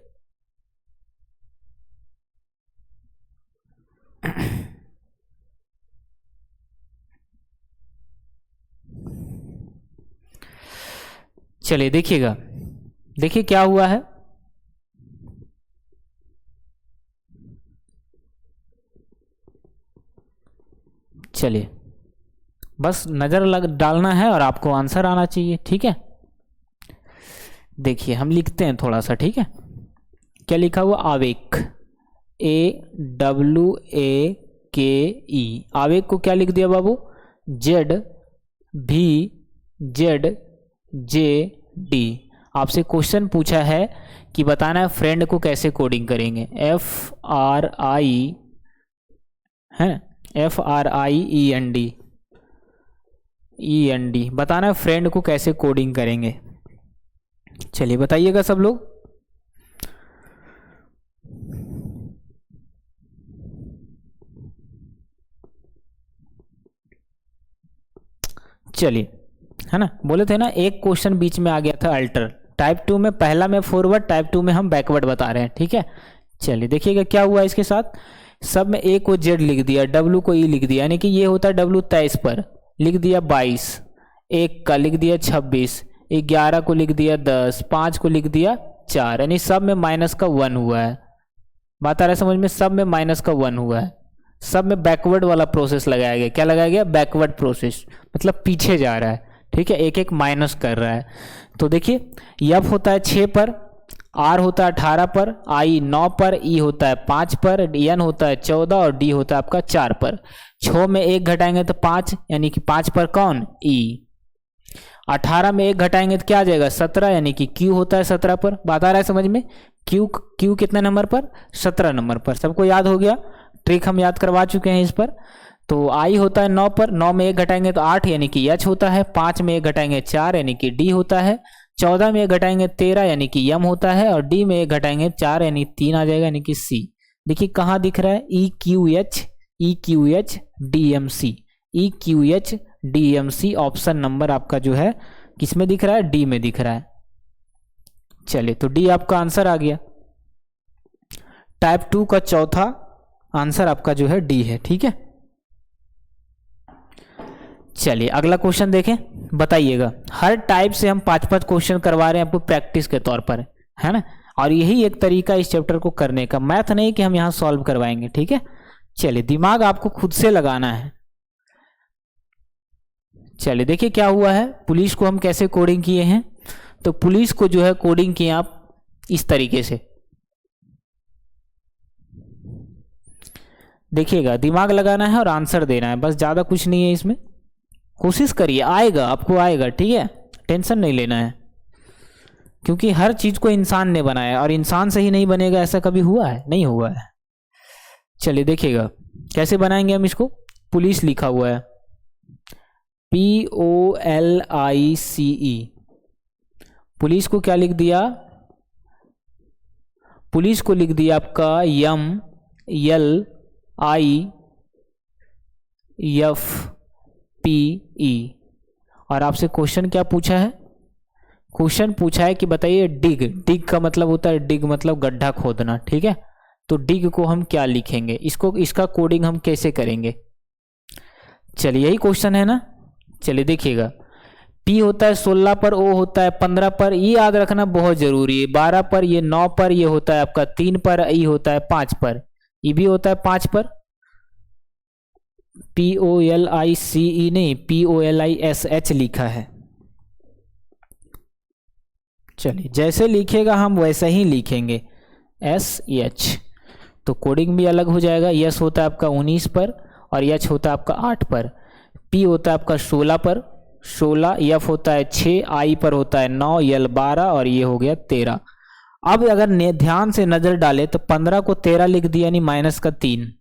चलिए देखिएगा, देखिए क्या हुआ है। चलिए बस नज़र लग डालना है और आपको आंसर आना चाहिए, ठीक है। देखिए हम लिखते हैं थोड़ा सा, ठीक है। क्या लिखा हुआ? आवेग, AWAKE। आवेग को क्या लिख दिया बाबू? ZVZJD। आपसे क्वेश्चन पूछा है कि बताना है फ्रेंड को कैसे कोडिंग करेंगे। FRIEND बताना है फ्रेंड को कैसे कोडिंग करेंगे। चलिए बताइएगा सब लोग। चलिए, है ना, बोले थे ना एक क्वेश्चन बीच में आ गया था अल्टर। टाइप 2 में पहला में फॉरवर्ड, टाइप 2 में हम बैकवर्ड बता रहे हैं, ठीक है। चलिए देखिएगा क्या हुआ इसके साथ। सब में A को Z लिख दिया, W को E लिख दिया, यानी कि ये होता है W 23 पर लिख दिया 22, 1 का लिख दिया 26, 11 को लिख दिया 10, 5 को लिख दिया 4, यानी सब में माइनस का 1 हुआ है। बात आ रहा है समझ में? सब में माइनस का 1 हुआ है। सब में बैकवर्ड वाला प्रोसेस लगाया गया। क्या लगाया गया? बैकवर्ड प्रोसेस, मतलब पीछे जा रहा है, ठीक है, एक एक माइनस कर रहा है। तो देखिए F होता है 6 पर, R होता है 18 पर, I 9 पर, E होता है 5 पर, N होता है 14 और D होता है आपका 4 पर। 6 में 1 घटाएंगे तो 5, यानी कि 5 पर कौन? E। 18 में 1 घटाएंगे तो क्या आ जाएगा? 17, यानी कि Q होता है 17 पर। बात आ रहा है समझ में? Q कितने नंबर पर? 17 नंबर पर। सबको याद हो गया? ट्रिक हम याद करवा चुके हैं इस पर। तो I होता है 9 पर, 9 में 1 घटाएंगे तो 8, यानी कि H होता है। 5 में 1 घटाएंगे 4, यानी कि D होता है। 14 में 1 घटाएंगे 13, यानी कि M होता है। और D में 1 घटाएंगे 4, यानी 3 आ जाएगा, यानी कि C। देखिए कहाँ दिख रहा है? EQH DMC, EQH DMC option number आपका जो है किस में दिख रहा है? D में दिख रहा है। चलिए तो D आपका आंसर आ गया। टाइप 2 का चौथा आंसर आपका जो है D है, ठीक है। चलिए अगला क्वेश्चन देखें, बताइएगा। हर टाइप से हम 5-5 क्वेश्चन करवा रहे हैं आपको प्रैक्टिस के तौर पर, है ना। और यही एक तरीका इस चैप्टर को करने का, मैथ नहीं कि हम यहाँ सॉल्व करवाएंगे, ठीक है। चलिए दिमाग आपको खुद से लगाना है। चलिए देखिए क्या हुआ है। पुलिस को हम कैसे कोडिंग किए हैं? तो पुलिस को जो है कोडिंग किए आप इस तरीके से। देखिएगा दिमाग लगाना है और आंसर देना है, बस ज़्यादा कुछ नहीं है इसमें। कोशिश करिए, आएगा, आपको आएगा, ठीक है, टेंशन नहीं लेना है। क्योंकि हर चीज़ को इंसान ने बनाया और इंसान से ही नहीं बनेगा, ऐसा कभी हुआ है? नहीं हुआ है। चलिए देखिएगा कैसे बनाएंगे हम इसको। पुलिस लिखा हुआ है POLICE। पुलिस को क्या लिख दिया? पुलिस को लिख दिया आपका MLIFPE। और आपसे क्वेश्चन क्या पूछा है? क्वेश्चन पूछा है कि बताइए डिग। डिग का मतलब होता है, डिग मतलब गड्ढा खोदना, ठीक है। तो डिग को हम क्या लिखेंगे? इसका कोडिंग हम कैसे करेंगे? चलिए यही क्वेश्चन है ना। चलिए देखिएगा, P होता है 16 पर, O होता है 15 पर, ये याद रखना बहुत जरूरी है। 12 पर, ये 9 पर, ये होता है आपका 3 पर, E होता है 5 पर, E भी होता है 5 पर। POLICE नहीं, POLISH लिखा है। चलिए जैसे लिखेगा हम वैसे ही लिखेंगे, SH। तो कोडिंग भी अलग हो जाएगा। S होता है आपका 19 पर और H होता है आपका 8 पर। P होता है आपका 16 पर, 16, F होता है 6, I पर होता है 9, L 12 और ये हो गया 13। अब अगर ध्यान से नजर डाले तो 15 को 13 लिख दिया यानी माइनस का 3,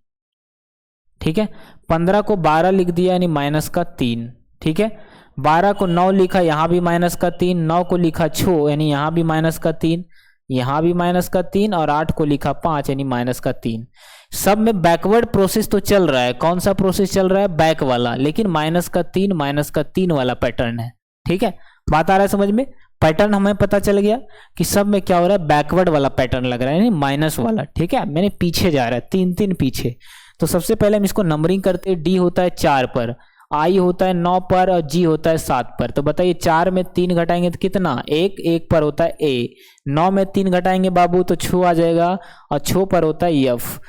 ठीक है। 15 को 12 लिख दिया यानी माइनस का 3, ठीक है। 12 को 9 लिखा, यहाँ भी माइनस का 3, 9 को लिखा 6 यानी यहाँ भी माइनस का 3, यहाँ भी माइनस का 3 और 8 को लिखा 5 यानी माइनस का 3। सब में बैकवर्ड प्रोसेस तो चल रहा है। कौन सा प्रोसेस चल रहा है? बैक वाला, लेकिन माइनस का 3 वाला पैटर्न है। ठीक है, बात आ रहा है समझ में? पैटर्न हमें पता चल गया कि सब में क्या हो रहा है, बैकवर्ड वाला पैटर्न लग रहा है, यानी माइनस वाला। ठीक है, मैंने पीछे जा रहा है, 3 पीछे। तो सबसे पहले हम इसको नंबरिंग करते हैं। डी होता है 4 पर, आई होता है 9 पर और जी होता है 7 पर। तो बताइए 4 में 3 घटाएंगे तो कितना? 1 पर होता है ए। 9 में 3 घटाएंगे बाबू तो 6 आ जाएगा और 6 पर होता है एफ।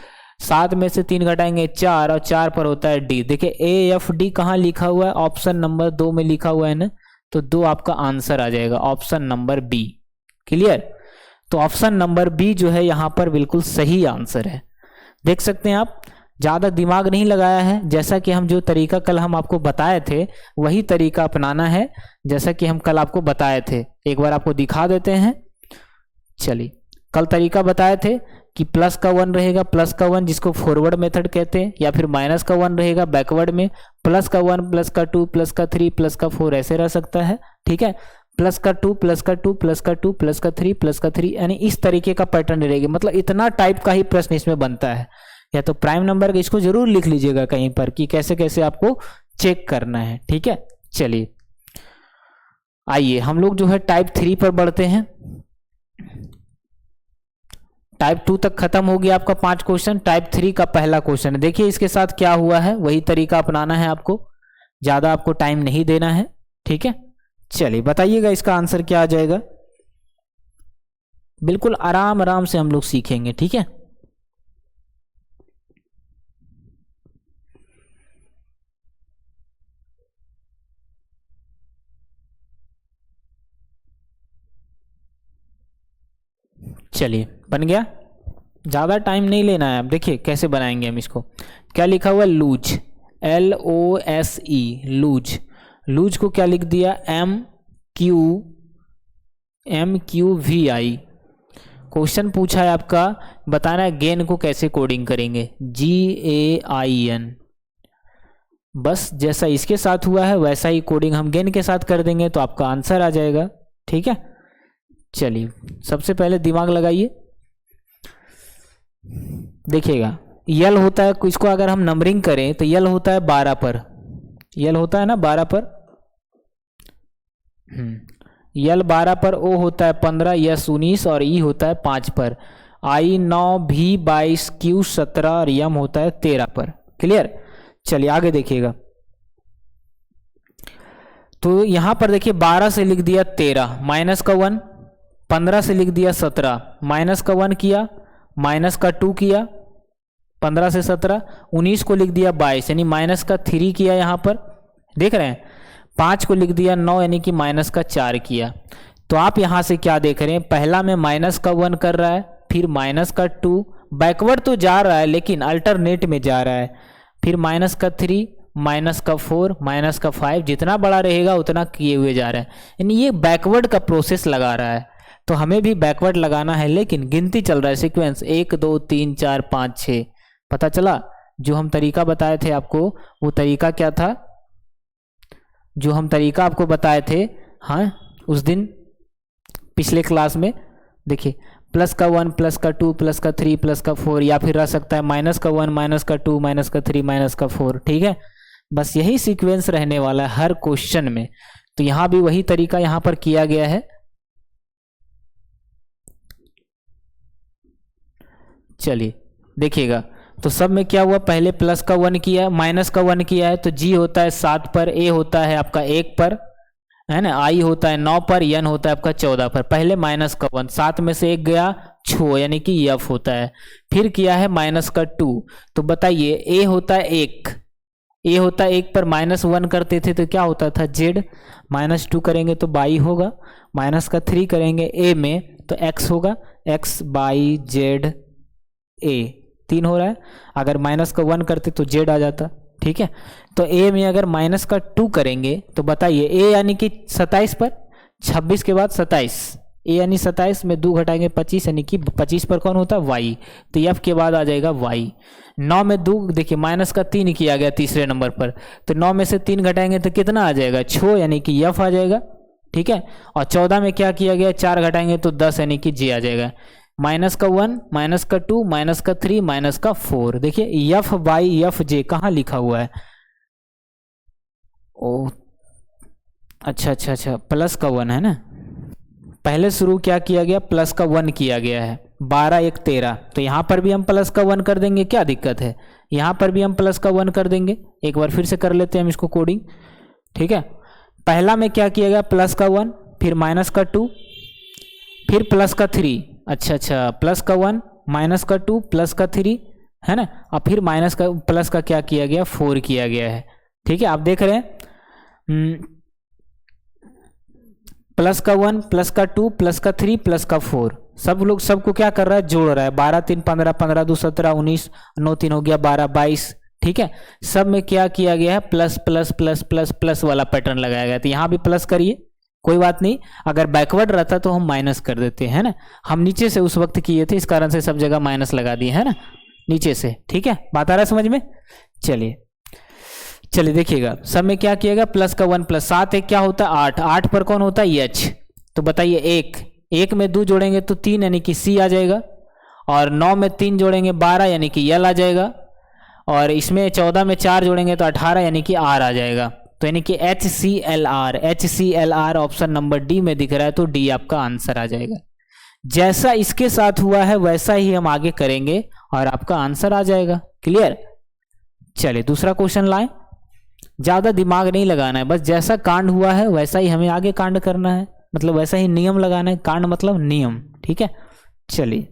7 में से 3 घटाएंगे 4 और 4 पर होता है डी। देखिए ए एफ डी कहाँ लिखा हुआ है? ऑप्शन नंबर 2 में लिखा हुआ है ना, तो 2 आपका आंसर आ जाएगा, ऑप्शन नंबर बी। क्लियर? तो ऑप्शन नंबर बी जो है यहाँ पर बिल्कुल सही आंसर है। देख सकते हैं आप, ज़्यादा दिमाग नहीं लगाया है। जैसा कि हम जो तरीका कल हम आपको बताए थे वही तरीका अपनाना है, जैसा कि हम कल आपको बताए थे। एक बार आपको दिखा देते हैं। चलिए, कल तरीका बताए थे कि प्लस का 1 रहेगा, प्लस का 1 जिसको फॉरवर्ड मेथड कहते हैं, या फिर माइनस का 1 रहेगा बैकवर्ड में, प्लस का 1 प्लस का 2 प्लस का 3 प्लस का 4 ऐसे रह सकता है। ठीक है, प्लस का 2 प्लस का 2 प्लस का 2 प्लस का 3 प्लस का 3, यानी इस तरीके का पैटर्न रहेगा। मतलब इतना टाइप का ही प्रश्न इसमें बनता है। या तो प्राइम नंबर का इसको जरूर लिख लीजिएगा कहीं पर कि कैसे कैसे आपको चेक करना है। ठीक है, चलिए आइए हम लोग जो है टाइप 3 पर बढ़ते हैं। टाइप 2 तक खत्म हो गया आपका 5 क्वेश्चन। टाइप 3 का पहला क्वेश्चन है। देखिए इसके साथ क्या हुआ है, वही तरीका अपनाना है आपको, ज्यादा आपको टाइम नहीं देना है। ठीक है, चलिए बताइएगा इसका आंसर क्या आ जाएगा। बिल्कुल आराम आराम से हम लोग सीखेंगे। ठीक है, चलिए बन गया, ज़्यादा टाइम नहीं लेना है। अब देखिए कैसे बनाएंगे हम इसको। क्या लिखा हुआ है? Loose, LOSE, loose. लूज को क्या लिख दिया? MQVI। क्वेश्चन पूछा है आपका, बताना है गेन को कैसे कोडिंग करेंगे, GAIN। बस जैसा इसके साथ हुआ है वैसा ही कोडिंग हम गेन के साथ कर देंगे तो आपका आंसर आ जाएगा। ठीक है, चलिए सबसे पहले दिमाग लगाइए। देखिएगा यल होता है, इसको अगर हम नंबरिंग करें तो यल होता है 12 पर, यल होता है ना 12 पर, यल 12 पर, ओ होता है 15, यस 19 और ई होता है 5 पर, आई 9, भी 22, क्यू 17 और यम होता है 13 पर। क्लियर? चलिए आगे देखिएगा। तो यहां पर देखिए 12 से लिख दिया 13 माइनस का 1, 15 से लिख दिया 17 माइनस का 1 किया, माइनस का 2 किया 15 से 17, 19 को लिख दिया 22 यानी माइनस का 3 किया। यहाँ पर देख रहे हैं 5 को लिख दिया 9 यानी कि माइनस का 4 किया। तो आप यहाँ से क्या देख रहे हैं, पहला में माइनस का 1 कर रहा है, फिर माइनस का 2, बैकवर्ड तो जा रहा है लेकिन अल्टरनेट में जा रहा है, फिर माइनस का 3, माइनस का 4, माइनस का 5, जितना बड़ा रहेगा उतना किए हुए जा रहा है, यानी ये बैकवर्ड का प्रोसेस लगा रहा है। तो हमें भी बैकवर्ड लगाना है, लेकिन गिनती चल रहा है, सीक्वेंस 1 2 3 4 5 6। पता चला जो हम तरीका बताए थे आपको, वो तरीका क्या था? जो हम तरीका आपको बताए थे हाँ उस दिन पिछले क्लास में, देखिए प्लस का 1 प्लस का 2 प्लस का 3 प्लस का 4, या फिर रह सकता है माइनस का 1 माइनस का 2 माइनस का 3 माइनस का 4। ठीक है, बस यही सीक्वेंस रहने वाला है हर क्वेश्चन में। तो यहाँ भी वही तरीका यहाँ पर किया गया है। चलिए देखिएगा, तो सब में क्या हुआ, पहले प्लस का 1 किया, माइनस का 1 किया है, तो जी होता है 7 पर, ए होता है आपका 1 पर, है ना, आई होता है 9 पर, एन होता है आपका 14 पर। पहले माइनस का 1, 7 में से 1 गया 6 यानी कि एफ होता है। फिर किया है माइनस का 2, तो बताइए ए होता है 1, ए होता है 1 पर माइनस 1 करते थे तो क्या होता था जेड, माइनस 2 करेंगे तो बाई होगा, माइनस का 3 करेंगे ए में तो एक्स होगा, एक्स बाई जेड ए 3 हो रहा है। अगर माइनस का 1 करते तो जेड आ जाता। ठीक है, तो ए में अगर माइनस का 2 करेंगे तो बताइए ए यानी कि 27 पर, 26 के बाद 27, ए यानी 27 में 2 घटाएंगे 25 यानी कि 25 पर कौन होता है वाई, तो एफ के बाद आ जाएगा वाई। 9 में 2 देखिए माइनस का 3 किया गया तीसरे नंबर पर, तो 9 में से 3 घटाएंगे तो कितना आ जाएगा 6 यानी कि एफ आ जाएगा। ठीक है। और 14 में क्या किया गया, 4 घटाएंगे तो 10 यानी कि जे आ जाएगा। माइनस का 1, माइनस का 2, माइनस का 3, माइनस का 4। देखिए एफ बाई एफ जे कहाँ लिखा हुआ है, ओ अच्छा अच्छा अच्छा, प्लस का 1 है ना, पहले शुरू क्या किया गया, प्लस का 1 किया गया है। 12 1 13, तो यहाँ पर भी हम प्लस का 1 कर देंगे, क्या दिक्कत है, यहाँ पर भी हम प्लस का 1 कर देंगे। एक बार फिर से कर लेते हैं हम इसको कोडिंग, ठीक है। पहला में क्या किया गया, प्लस का 1, फिर माइनस का 2, फिर प्लस का 3, अच्छा अच्छा, प्लस का 1, माइनस का 2, प्लस का 3 है ना, और फिर माइनस का प्लस का क्या किया गया, 4 किया गया है, ठीक है। आप देख रहे हैं प्लस का 1, प्लस का 2, प्लस का 3, प्लस का 4, सब लोग सबको क्या कर रहा है, जोड़ रहा है। 12 3 15, 15 2 17, 19, 9 3 हो गया 12 22, ठीक है। सब में क्या किया गया है, plus plus plus plus plus वाला पैटर्न लगाया गया। तो यहाँ भी प्लस करिए, कोई बात नहीं, अगर बैकवर्ड रहता तो हम माइनस कर देते हैं ना, हम नीचे से उस वक्त किए थे, इस कारण से सब जगह माइनस लगा दिए है ना, नीचे से, ठीक है। बात आ रहा है समझ में, चलिए चलिए देखिएगा, सब में क्या किएगा, प्लस का 1 प्लस 7 एक क्या होता है 8, 8 पर कौन होता है एच, तो बताइए 1, 1 में 2 जोड़ेंगे तो 3 यानी कि सी आ जाएगा, और 9 में 3 जोड़ेंगे 12 यानी कि यल आ जाएगा, और इसमें 14 में 4 जोड़ेंगे तो 18 यानी कि आर आ जाएगा। तो यानी कि HClR ऑप्शन नंबर डी में दिख रहा है, तो डी आपका आंसर आ जाएगा। जैसा इसके साथ हुआ है वैसा ही हम आगे करेंगे और आपका आंसर आ जाएगा। क्लियर, चलिए दूसरा क्वेश्चन लाएं, ज्यादा दिमाग नहीं लगाना है, बस जैसा कांड हुआ है वैसा ही हमें आगे कांड करना है, मतलब वैसा ही नियम लगाना है, कांड मतलब नियम, ठीक है। चलिए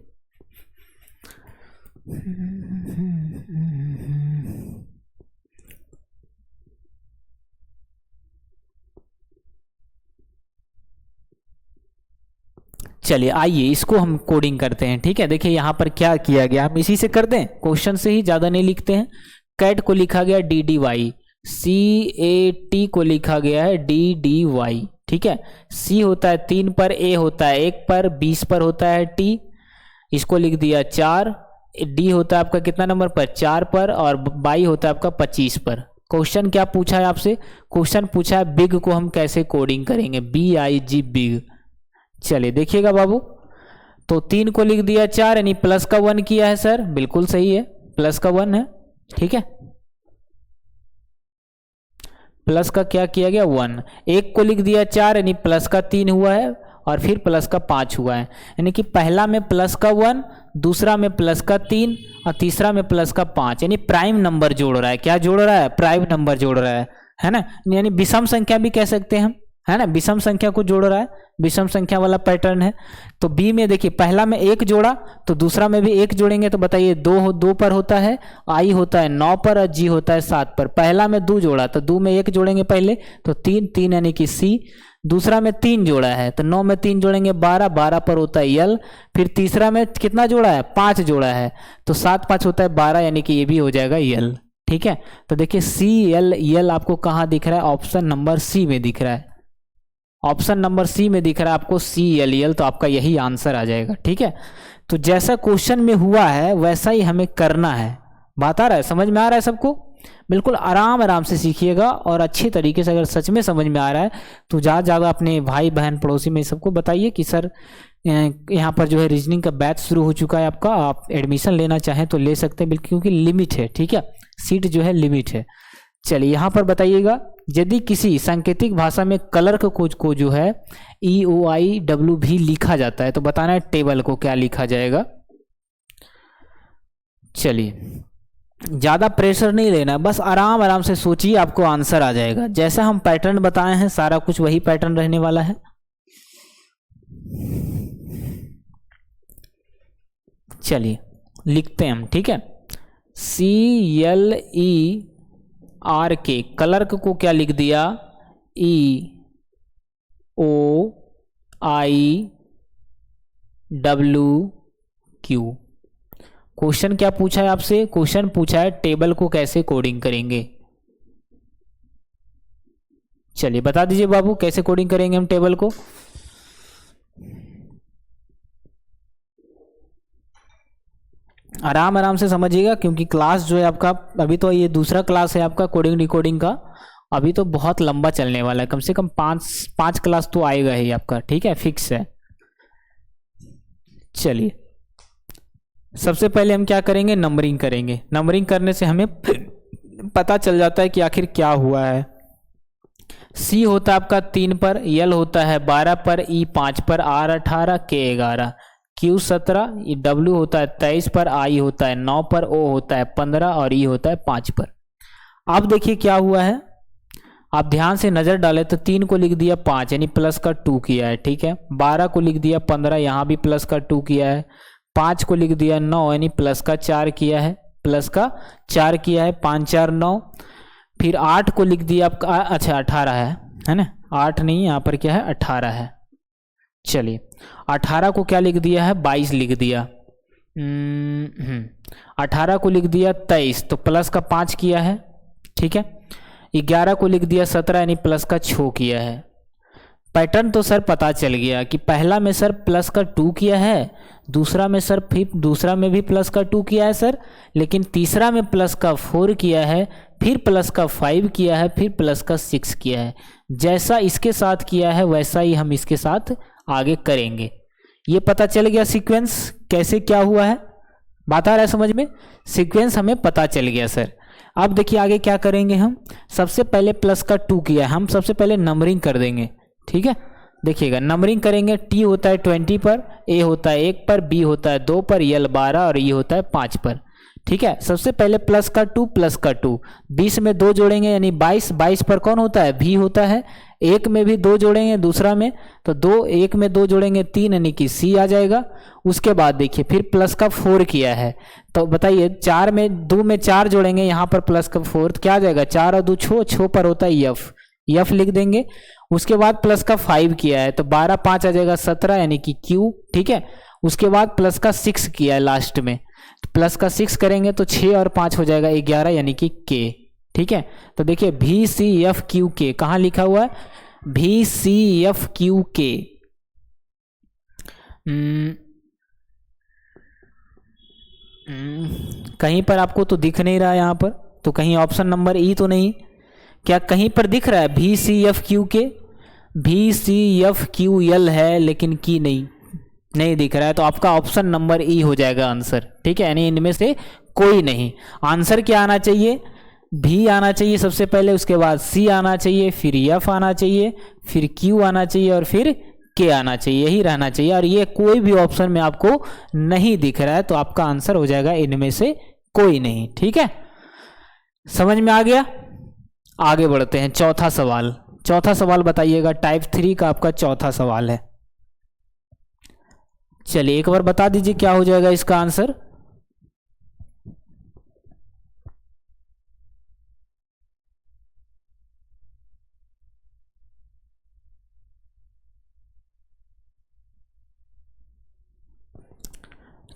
चलिए आइए इसको हम कोडिंग करते हैं, ठीक है। देखिए यहाँ पर क्या किया गया, हम इसी से कर दें, क्वेश्चन से ही, ज़्यादा नहीं लिखते हैं। कैट को लिखा गया DDY, CAT को लिखा गया है DDY, ठीक है। C होता है 3 पर, A होता है 1 पर, 20 पर होता है T, इसको लिख दिया 4, D होता है आपका कितना नंबर पर, 4 पर, और Y होता है आपका 25 पर। क्वेश्चन क्या पूछा है आपसे, क्वेश्चन पूछा है बिग को हम कैसे कोडिंग करेंगे, BIG बिग। चलिए देखिएगा बाबू, तो 3 को लिख दिया 4 यानी प्लस का 1 किया है सर, बिल्कुल सही है, प्लस का 1 है, ठीक है। प्लस का क्या किया गया 1, 1 को लिख दिया 4 यानी प्लस का 3 हुआ है, और फिर प्लस का 5 हुआ है, यानी कि पहला में प्लस का 1, दूसरा में प्लस का 3, और तीसरा में प्लस का 5, यानी प्राइम नंबर जोड़ रहा है। क्या जोड़ रहा है, प्राइम नंबर जोड़ रहा है ना, यानी विषम संख्या भी कह सकते हैं हम, है ना, विषम संख्या को जोड़ रहा है, विषम संख्या वाला पैटर्न है। तो बी में देखिए, पहला में 1 जोड़ा तो दूसरा में भी 1 जोड़ेंगे, तो बताइए 2 पर होता है, आई होता है 9 पर, और जी होता है 7 पर। पहला में 2 जोड़ा तो 2 में 1 जोड़ेंगे पहले, तो 3 3 यानी कि सी। दूसरा में 3 जोड़ा है तो 9 में 3 जोड़ेंगे 12, 12 पर होता है यल। फिर तीसरा में कितना जोड़ा है, 5 जोड़ा है, तो 7 5 होता है 12, यानी कि ये भी हो जाएगा यल, ठीक है। तो देखिए CL आपको कहाँ दिख रहा है, ऑप्शन नंबर सी में दिख रहा है, ऑप्शन नंबर सी में दिख रहा है आपको CLL, तो आपका यही आंसर आ जाएगा, ठीक है। तो जैसा क्वेश्चन में हुआ है वैसा ही हमें करना है। बात आ रहा है, समझ में आ रहा है सबको, बिल्कुल आराम आराम से सीखिएगा, और अच्छी तरीके से अगर सच में समझ में आ रहा है तो ज़्यादा ज़्यादा अपने भाई बहन पड़ोसी में सबको बताइए कि सर यहाँ पर जो है रीजनिंग का बैच शुरू हो चुका है आपका, आप एडमिशन लेना चाहें तो ले सकते हैं, बिल्कुल क्योंकि लिमिट है, ठीक है, सीट जो है लिमिट है। चलिए यहाँ पर बताइएगा, यदि किसी सांकेतिक भाषा में कलर को जो है EOIW भी लिखा जाता है, तो बताना है टेबल को क्या लिखा जाएगा। चलिए ज़्यादा प्रेशर नहीं लेना, बस आराम आराम से सोचिए, आपको आंसर आ जाएगा। जैसा हम पैटर्न बताए हैं सारा कुछ वही पैटर्न रहने वाला है। चलिए लिखते हैं हम, ठीक है। CLER क्लर्क को क्या लिख दिया, EOIW। क्वेश्चन क्या पूछा है आपसे, क्वेश्चन पूछा है टेबल को कैसे कोडिंग करेंगे। चलिए बता दीजिए बाबू, कैसे कोडिंग करेंगे हम टेबल को। आराम आराम से समझिएगा, क्योंकि क्लास जो है आपका, अभी तो ये दूसरा क्लास है आपका कोडिंग डिकोडिंग का, अभी तो बहुत लंबा चलने वाला है, कम से कम 5 क्लास तो आएगा ही आपका, ठीक है, फिक्स है। चलिए सबसे पहले हम क्या करेंगे, नंबरिंग करेंगे। नंबरिंग करने से हमें पता चल जाता है कि आखिर क्या हुआ है। सी होता है आपका 3 पर, यल होता है 12 पर, ई 5 पर, आर 18, के 11, क्यू 17, डब्ल्यू होता है 23 पर, आई होता है 9 पर, ओ होता है 15 और ई होता है 5 पर। अब देखिए क्या हुआ है, आप ध्यान से नजर डालें तो 3 को लिख दिया 5 यानी प्लस का 2 किया है, ठीक है। 12 को लिख दिया 15, यहाँ भी प्लस का 2 किया है। 5 को लिख दिया 9 यानी प्लस का 4 किया है, प्लस का 4 किया है, 5 4 9। फिर 8 को लिख दिया आपका, अच्छा 18 है ना, 8 नहीं यहाँ पर क्या है 18 है। चलिए 18 को क्या लिख दिया है 22 लिख दिया। 18 को लिख दिया 23 तो प्लस का 5 किया है, ठीक है। 11 को लिख दिया 17 यानी प्लस का 6 किया है। पैटर्न तो सर पता चल गया कि पहला में सर प्लस का 2 किया है, दूसरा में सर फिर दूसरा में भी प्लस का 2 किया है सर, लेकिन तीसरा में प्लस का 4 किया है, फिर प्लस का 5 किया है, फिर प्लस का 6 किया है। जैसा इसके साथ किया है वैसा ही हम इसके साथ आगे करेंगे। ये पता चल गया सीक्वेंस कैसे क्या हुआ है, बात आ रहा है समझ में, सीक्वेंस हमें पता चल गया सर। अब देखिए आगे क्या करेंगे हम, सबसे पहले प्लस का 2 किया है, हम सबसे पहले नंबरिंग कर देंगे, ठीक है। देखिएगा नंबरिंग करेंगे, टी होता है 20 पर, ए होता है 1 पर, बी होता है 2 पर, यल 12 और ई होता है 5 पर, ठीक है। सबसे पहले प्लस का 2 प्लस का 2, 20 में 2 जोड़ेंगे यानी 22, 22 पर कौन होता है भी होता है। 1 में भी 2 जोड़ेंगे दूसरा में तो 2, 1 में 2 जोड़ेंगे 3 यानी कि सी आ जाएगा। उसके बाद देखिए फिर प्लस का 4 किया है तो बताइए 4 में 2 में 4 जोड़ेंगे, यहाँ पर प्लस का 4 क्या आ जाएगा, 4 और 2 6, 6 पर होता है यफ, यफ लिख देंगे। उसके बाद प्लस का 5 किया है तो 12 5 आ जाएगा 17 यानी कि क्यू, ठीक है। उसके बाद प्लस का 6 किया है लास्ट में, तो प्लस का 6 करेंगे तो 6 और 5 हो जाएगा 11 यानी कि के, ठीक है। तो देखिए भी सी एफ क्यू के कहाँ लिखा हुआ है, भी सी एफ क्यू के। कहीं पर आपको तो दिख नहीं रहा है यहाँ पर, तो कहीं ऑप्शन नंबर ई तो नहीं, क्या कहीं पर दिख रहा है भी सी एफ क्यू के, भी सी एफ क्यू एल है लेकिन की नहीं दिख रहा है, तो आपका ऑप्शन नंबर ई हो जाएगा आंसर, ठीक है। यानी इनमें से कोई नहीं, आंसर क्या आना चाहिए, भी आना चाहिए सबसे पहले, उसके बाद सी आना चाहिए, फिर एफ आना चाहिए, फिर क्यू आना चाहिए और फिर के आना चाहिए, यही रहना चाहिए। और ये कोई भी ऑप्शन में आपको नहीं दिख रहा है तो आपका आंसर हो जाएगा इनमें से कोई नहीं, ठीक है। समझ में आ गया, आगे बढ़ते हैं। चौथा सवाल, चौथा सवाल बताइएगा, टाइप 3 का आपका चौथा सवाल है। चलिए एक बार बता दीजिए क्या हो जाएगा इसका आंसर।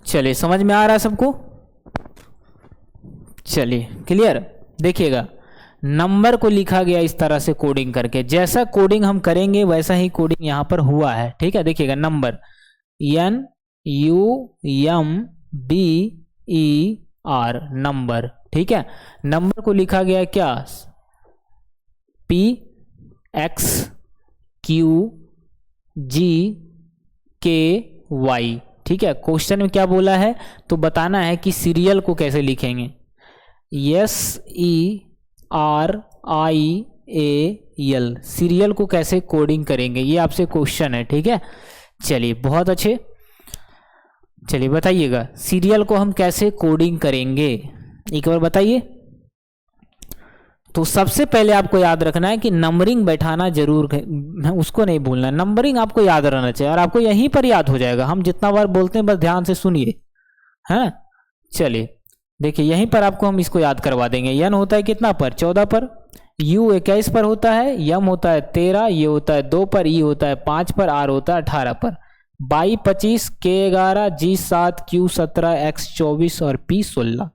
चलिए समझ में आ रहा है सबको, चलिए क्लियर। देखिएगा नंबर को लिखा गया इस तरह से कोडिंग करके, जैसा कोडिंग हम करेंगे वैसा ही कोडिंग यहाँ पर हुआ है, ठीक है। देखिएगा number N U M B E R number, ठीक है। नंबर को लिखा गया क्या, पी एक्स क्यू जी के वाई, ठीक है। क्वेश्चन में क्या बोला है तो बताना है कि सीरियल को कैसे लिखेंगे, S E R I A L, serial को कैसे कोडिंग करेंगे, ये आपसे क्वेश्चन है, ठीक है। चलिए बहुत अच्छे, चलिए बताइएगा सीरियल को हम कैसे कोडिंग करेंगे, एक बार बताइए। तो सबसे पहले आपको याद रखना है कि नंबरिंग बैठाना जरूर है, उसको नहीं भूलना, नंबरिंग आपको याद रहना चाहिए और आपको यहीं पर याद हो जाएगा, हम जितना बार बोलते हैं बस ध्यान से सुनिए, है। चलिए देखिए यहीं पर आपको हम इसको याद करवा देंगे। एन होता है कितना पर, 14 पर, यू 21 पर होता है, यम होता है 13, ये होता है 2 पर, ई होता है 5 पर, आर होता है 18 पर, बाई 25, के 11, जी 7, क्यू 17, एक्स 24 और पी 16।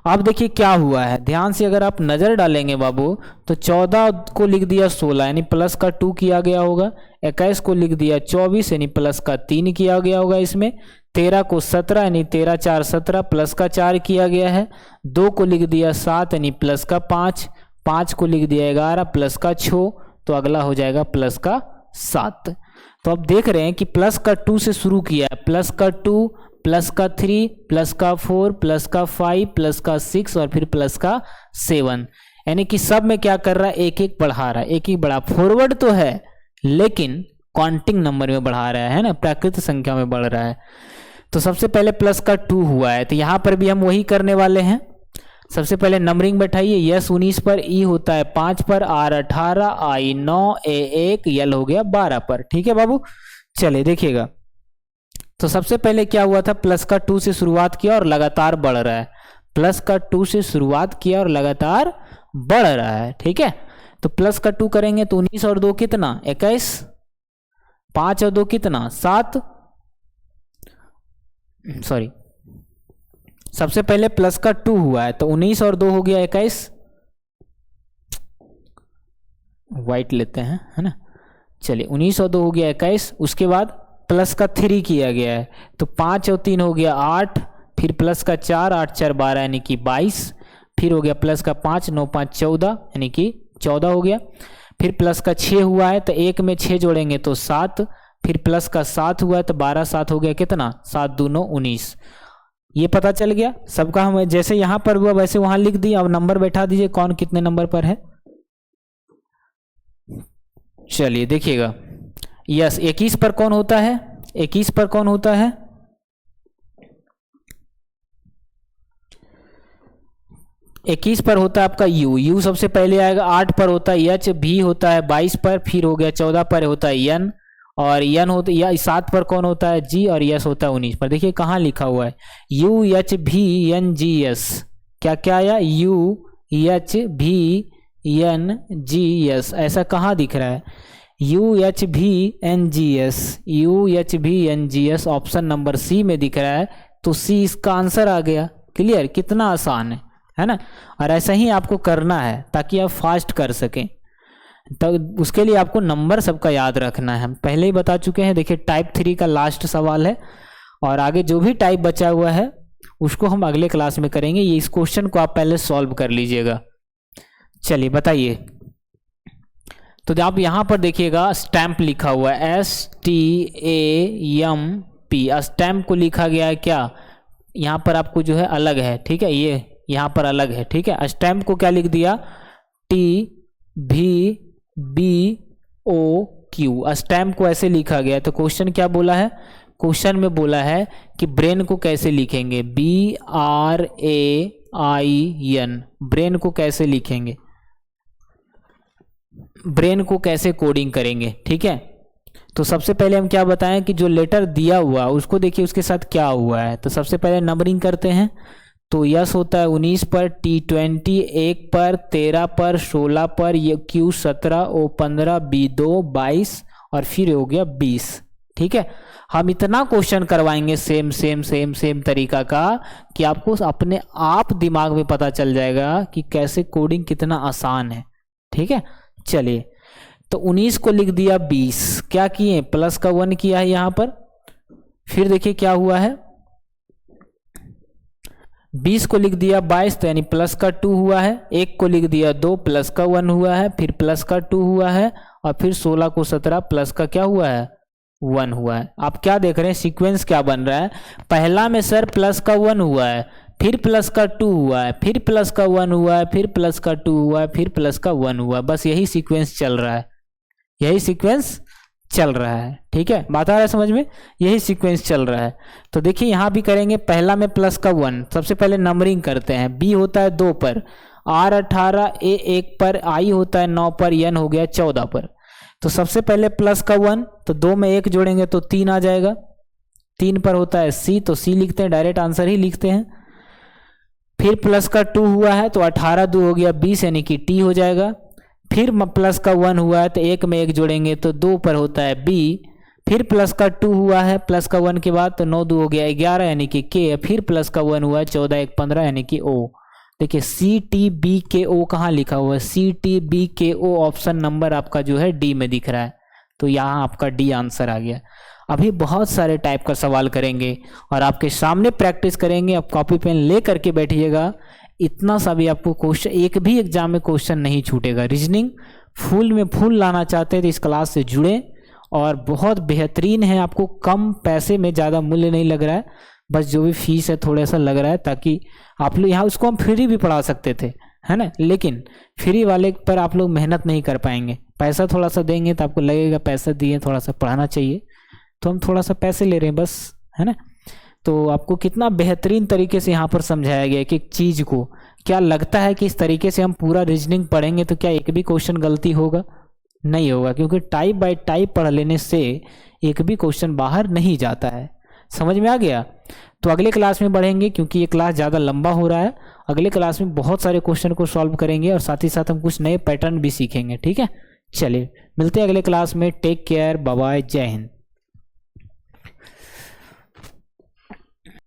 अब देखिए क्या हुआ है, ध्यान से अगर आप नजर डालेंगे बाबू तो 14 को लिख दिया 16 यानी प्लस का 2 किया गया होगा, 21 को लिख दिया 24 यानी प्लस का 3 किया गया होगा इसमें, 13 को 17 यानी 13 4 17 प्लस का 4 किया गया है, 2 को लिख दिया 7 यानी प्लस का 5, 5 को लिख दिया 11 प्लस का 6, तो अगला हो जाएगा प्लस का 7। तो अब देख रहे हैं कि प्लस का 2 से शुरू किया है, प्लस का 2 प्लस का 3 प्लस का 4 प्लस का 5 प्लस का 6 और फिर प्लस का 7, यानी कि सब में क्या कर रहा है, एक एक बढ़ा रहा है, एक एक बढ़ा, फॉरवर्ड तो है लेकिन काउंटिंग नंबर में बढ़ा रहा है ना, प्राकृत संख्या में बढ़ रहा है। तो सबसे पहले प्लस का 2 हुआ है, तो यहाँ पर भी हम वही करने वाले हैं। सबसे पहले नंबरिंग बैठाइए, यस 19 पर, ई होता है 5 पर, आर 18, आई 9, ए 1, यल हो गया 12 पर। ठीक है बाबू, चलिए देखिएगा। तो सबसे पहले क्या हुआ था, प्लस का 2 से शुरुआत किया और लगातार बढ़ रहा है, प्लस का 2 से शुरुआत किया और लगातार बढ़ रहा है। ठीक है, तो प्लस का 2 करेंगे तो 19 और 2 कितना, 21, 5 और 2 कितना, 7, सॉरी, सबसे पहले प्लस का 2 हुआ है तो 19 और 2 हो गया 21, वाइट लेते हैं है ना, चलिए 19 और 2 हो गया 21। उसके बाद प्लस का 3 किया गया है तो 5 और 3 हो गया 8, फिर प्लस का 4, 8 4 12 यानी कि 22, फिर हो गया प्लस का 5, 9 5 14 यानी कि 14 हो गया। फिर प्लस का 6 हुआ है तो 1 में 6 जोड़ेंगे तो 7, फिर प्लस का 7 हुआ है तो 12 7 हो गया कितना, 7 2 9 19। ये पता चल गया सबका, हम जैसे यहाँ पर हुआ वैसे वहां लिख दिया। अब नंबर बैठा दीजिए कौन कितने नंबर पर है। चलिए देखिएगा, यस 21 पर कौन होता है, 21 पर कौन होता है, इक्कीस पर होता है आपका यू, यू सबसे पहले आएगा। 8 पर होता है एच, भी होता है 22 पर, फिर हो गया 14 पर होता है एन, और एन होता है 7 पर कौन होता है जी, और यस होता है 19 पर। देखिए कहाँ लिखा हुआ है, U H B N G S, क्या क्या आया, U H B N G S, ऐसा कहाँ दिख रहा है, U H B N G S, U H B N G S option number C में दिख रहा है, तो सी इसका आंसर आ गया। क्लियर, कितना आसान है ना। और ऐसा ही आपको करना है ताकि आप फास्ट कर सकें, तो उसके लिए आपको नंबर सबका याद रखना है, हम पहले ही बता चुके हैं। देखिए टाइप 3 का लास्ट सवाल है, और आगे जो भी टाइप बचा हुआ है उसको हम अगले क्लास में करेंगे। ये इस क्वेश्चन को आप पहले सॉल्व कर लीजिएगा। चलिए बताइए, तो आप यहाँ पर देखिएगा स्टैम्प लिखा हुआ है, STAMP, स्टैम्प को लिखा गया है क्या, यहाँ पर आपको जो है अलग है, ठीक है, ये यहाँ पर अलग है, ठीक है। स्टैम्प को क्या लिख दिया, TVBOQ, स्टैम्प को ऐसे लिखा गया। तो क्वेश्चन क्या बोला है, क्वेश्चन में बोला है कि ब्रेन को कैसे लिखेंगे, BRAIN, ब्रेन को कैसे लिखेंगे, ब्रेन को कैसे कोडिंग करेंगे। ठीक है, तो सबसे पहले हम क्या बताएं कि जो लेटर दिया हुआ उसको देखिए उसके साथ क्या हुआ है। तो सबसे पहले नंबरिंग करते हैं, तो यस होता है 19 पर, T20 1 पर, 13 पर, 16 पर, ये Q 17, O 15, B 2 22 और फिर हो गया 20। ठीक है, हम इतना क्वेश्चन करवाएंगे सेम सेम सेम सेम तरीका का कि आपको अपने आप दिमाग में पता चल जाएगा कि कैसे कोडिंग कितना आसान है। ठीक है, चलिए तो 19 को लिख दिया 20, क्या किए प्लस का 1 किया है यहाँ पर, फिर देखिए क्या हुआ है 20 को लिख दिया 22, तो यानी प्लस का 2 हुआ है। 1 को लिख दिया 2, प्लस का 1 हुआ है, फिर प्लस का 2 हुआ है, और फिर 16 को 17 प्लस का क्या हुआ है 1 हुआ है। आप क्या देख रहे हैं सीक्वेंस क्या बन रहा है, पहला में सर प्लस का 1 हुआ है, फिर प्लस का 2 हुआ है, फिर प्लस का 1 हुआ है, फिर प्लस का 2 हुआ है, फिर प्लस का 1 हुआ है। बस यही सीक्वेंस चल रहा है, यही सीक्वेंस चल रहा है। ठीक है, बात आ रहा है समझ में, यही सीक्वेंस चल रहा है। तो देखिए यहाँ भी करेंगे, पहला में प्लस का 1, सबसे पहले नंबरिंग करते हैं। बी होता है 2 पर, आर 18, ए 1 पर, आई होता है 9 पर, एन हो गया 14 पर। तो सबसे पहले प्लस का 1, तो 2 में 1 जोड़ेंगे तो 3 आ जाएगा। 3 पर होता है सी, तो सी लिखते हैं, डायरेक्ट आंसर ही लिखते हैं। फिर प्लस का 2 हुआ है तो 18 2 हो गया 20 यानी कि टी हो जाएगा। फिर प्लस का 1 हुआ है तो 1 में 1 जोड़ेंगे तो 2 पर होता है बी। फिर प्लस का 2 हुआ है प्लस का 1 के बाद, तो 9 2 हो गया 11 यानी कि के। फिर प्लस का 1 हुआ है 14 1 15 यानी कि ओ। देखिए CTBKO कहाँ लिखा हुआ है, CTBKO ऑप्शन नंबर आपका जो है डी में दिख रहा है, तो यहाँ आपका डी आंसर आ गया। अभी बहुत सारे टाइप का सवाल करेंगे और आपके सामने प्रैक्टिस करेंगे। आप कॉपी पेन ले करके बैठिएगा, इतना सा भी आपको क्वेश्चन, एक भी एग्जाम में क्वेश्चन नहीं छूटेगा। रीजनिंग फुल में फुल लाना चाहते हैं तो इस क्लास से जुड़ें, और बहुत बेहतरीन है। आपको कम पैसे में, ज़्यादा मूल्य नहीं लग रहा है, बस जो भी फीस है थोड़ा सा लग रहा है, ताकि आप लोग यहाँ, उसको हम फ्री भी पढ़ा सकते थे, है ना, लेकिन फ्री वाले पर आप लोग मेहनत नहीं कर पाएंगे। पैसा थोड़ा सा देंगे तो आपको लगेगा पैसा दिए, थोड़ा सा पढ़ाना चाहिए, तो हम थोड़ा सा पैसे ले रहे हैं बस, है ना। तो आपको कितना बेहतरीन तरीके से यहाँ पर समझाया गया है कि एक चीज़ को, क्या लगता है कि इस तरीके से हम पूरा रीजनिंग पढ़ेंगे तो क्या एक भी क्वेश्चन गलती होगा? नहीं होगा, क्योंकि टाइप बाय टाइप पढ़ लेने से एक भी क्वेश्चन बाहर नहीं जाता है। समझ में आ गया? तो अगले क्लास में बढ़ेंगे, क्योंकि ये क्लास ज़्यादा लंबा हो रहा है। अगले क्लास में बहुत सारे क्वेश्चन को सॉल्व करेंगे और साथ ही साथ हम कुछ नए पैटर्न भी सीखेंगे। ठीक है, चलिए मिलते हैं अगले क्लास में। टेक केयर, बाय बाय, जय हिंद।